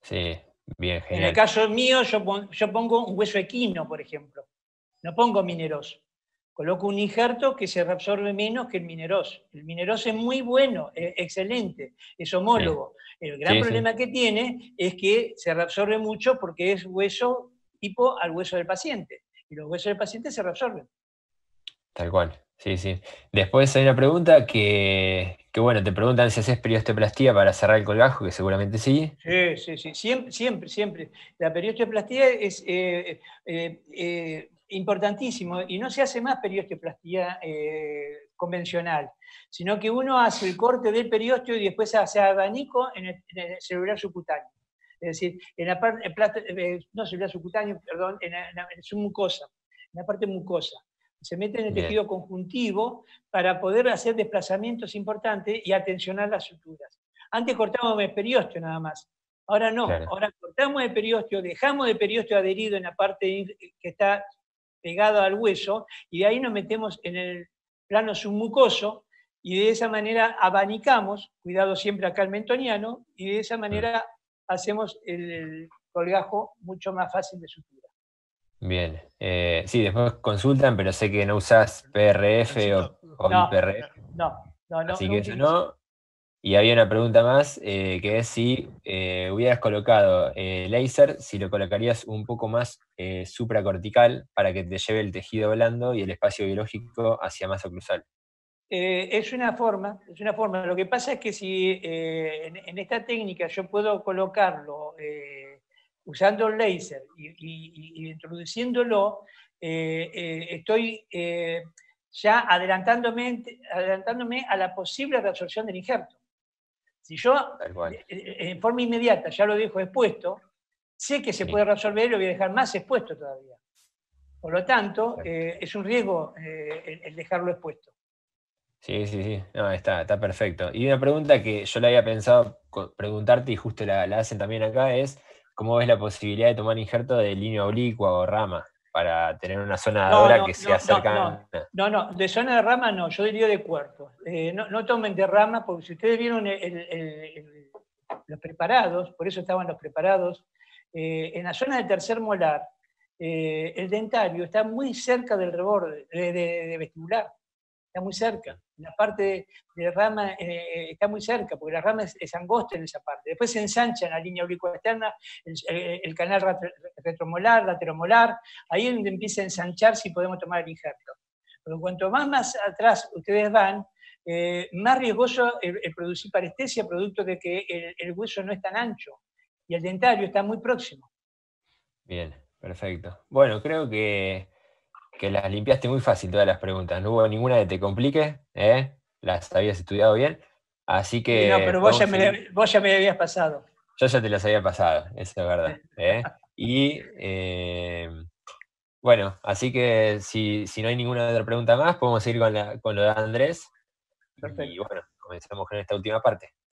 Sí, bien, genial.
En el caso mío, yo pongo un hueso equino, por ejemplo. No pongo mineroso. Coloco un injerto que se reabsorbe menos que el mineroso. El mineroso es muy bueno, excelente, es homólogo. El gran problema que tiene es que se reabsorbe mucho porque es hueso tipo al hueso del paciente. Y los huesos del paciente se reabsorben.
Tal cual, sí, sí. Después hay una pregunta que bueno, te preguntan si haces periosteoplastía para cerrar el colgajo, que seguramente sí.
Sí, sí, sí, siempre, siempre. La periosteoplastía es importantísimo y no se hace más periosteoplastía convencional, sino que uno hace el corte del periósteo y después hace abanico en el celular subcutáneo. Es decir, en la parte, no celular subcutáneo, perdón, en su mucosa, en la parte mucosa. Se mete en el tejido conjuntivo para poder hacer desplazamientos importantes y atencionar las suturas. Antes cortábamos el periósteo nada más. Ahora no, ahora cortamos el periósteo, dejamos el periósteo adherido en la parte que está pegado al hueso y de ahí nos metemos en el plano submucoso y de esa manera abanicamos, cuidado siempre acá el mentoniano, y de esa manera hacemos el colgajo mucho más fácil de sutura.
Bien. Sí, después consultan, pero sé que no usás PRF o IPRF.
No.
Así que eso no. Y había una pregunta más, que es si hubieras colocado láser, si lo colocarías un poco más supracortical para que te lleve el tejido blando y el espacio biológico hacia masa oclusal.
Es una forma. Lo que pasa es que si en esta técnica yo puedo colocarlo usando el láser y introduciéndolo, estoy ya adelantándome a la posible reabsorción del injerto. Si yo en forma inmediata ya lo dejo expuesto, sé que se puede reabsorber y lo voy a dejar más expuesto todavía. Por lo tanto, es un riesgo el dejarlo expuesto.
Sí, sí, sí. No, está perfecto. Y una pregunta que yo le había pensado preguntarte y justo la hacen también acá es, ¿cómo ves la posibilidad de tomar injerto de línea oblicua o rama para tener una zona dadora que sea cercana?
No, de zona de rama no, yo diría de cuerpo. No tomen de rama, porque si ustedes vieron los preparados, por eso estaban los preparados, en la zona del tercer molar, el dentario está muy cerca del reborde, de vestibular. Está muy cerca. La parte de rama está muy cerca, porque la rama es angosta en esa parte. Después se ensancha en la línea oblicua externa, el canal retromolar, lateromolar, ahí es donde empieza a ensanchar si podemos tomar el injerto. Pero cuanto más atrás ustedes van, más riesgoso el producir parestesia, producto de que el hueso no es tan ancho y el dentario está muy próximo.
Bien, perfecto. Bueno, creo que las limpiaste muy fácil todas las preguntas. No hubo ninguna que te complique, las habías estudiado bien. Así que.
No, pero vos ya me habías pasado.
Yo ya te las había pasado, eso es verdad. Y bueno, así que si no hay ninguna otra pregunta más, podemos seguir con lo de Andrés.
Perfecto.
Y bueno, comenzamos con esta última parte.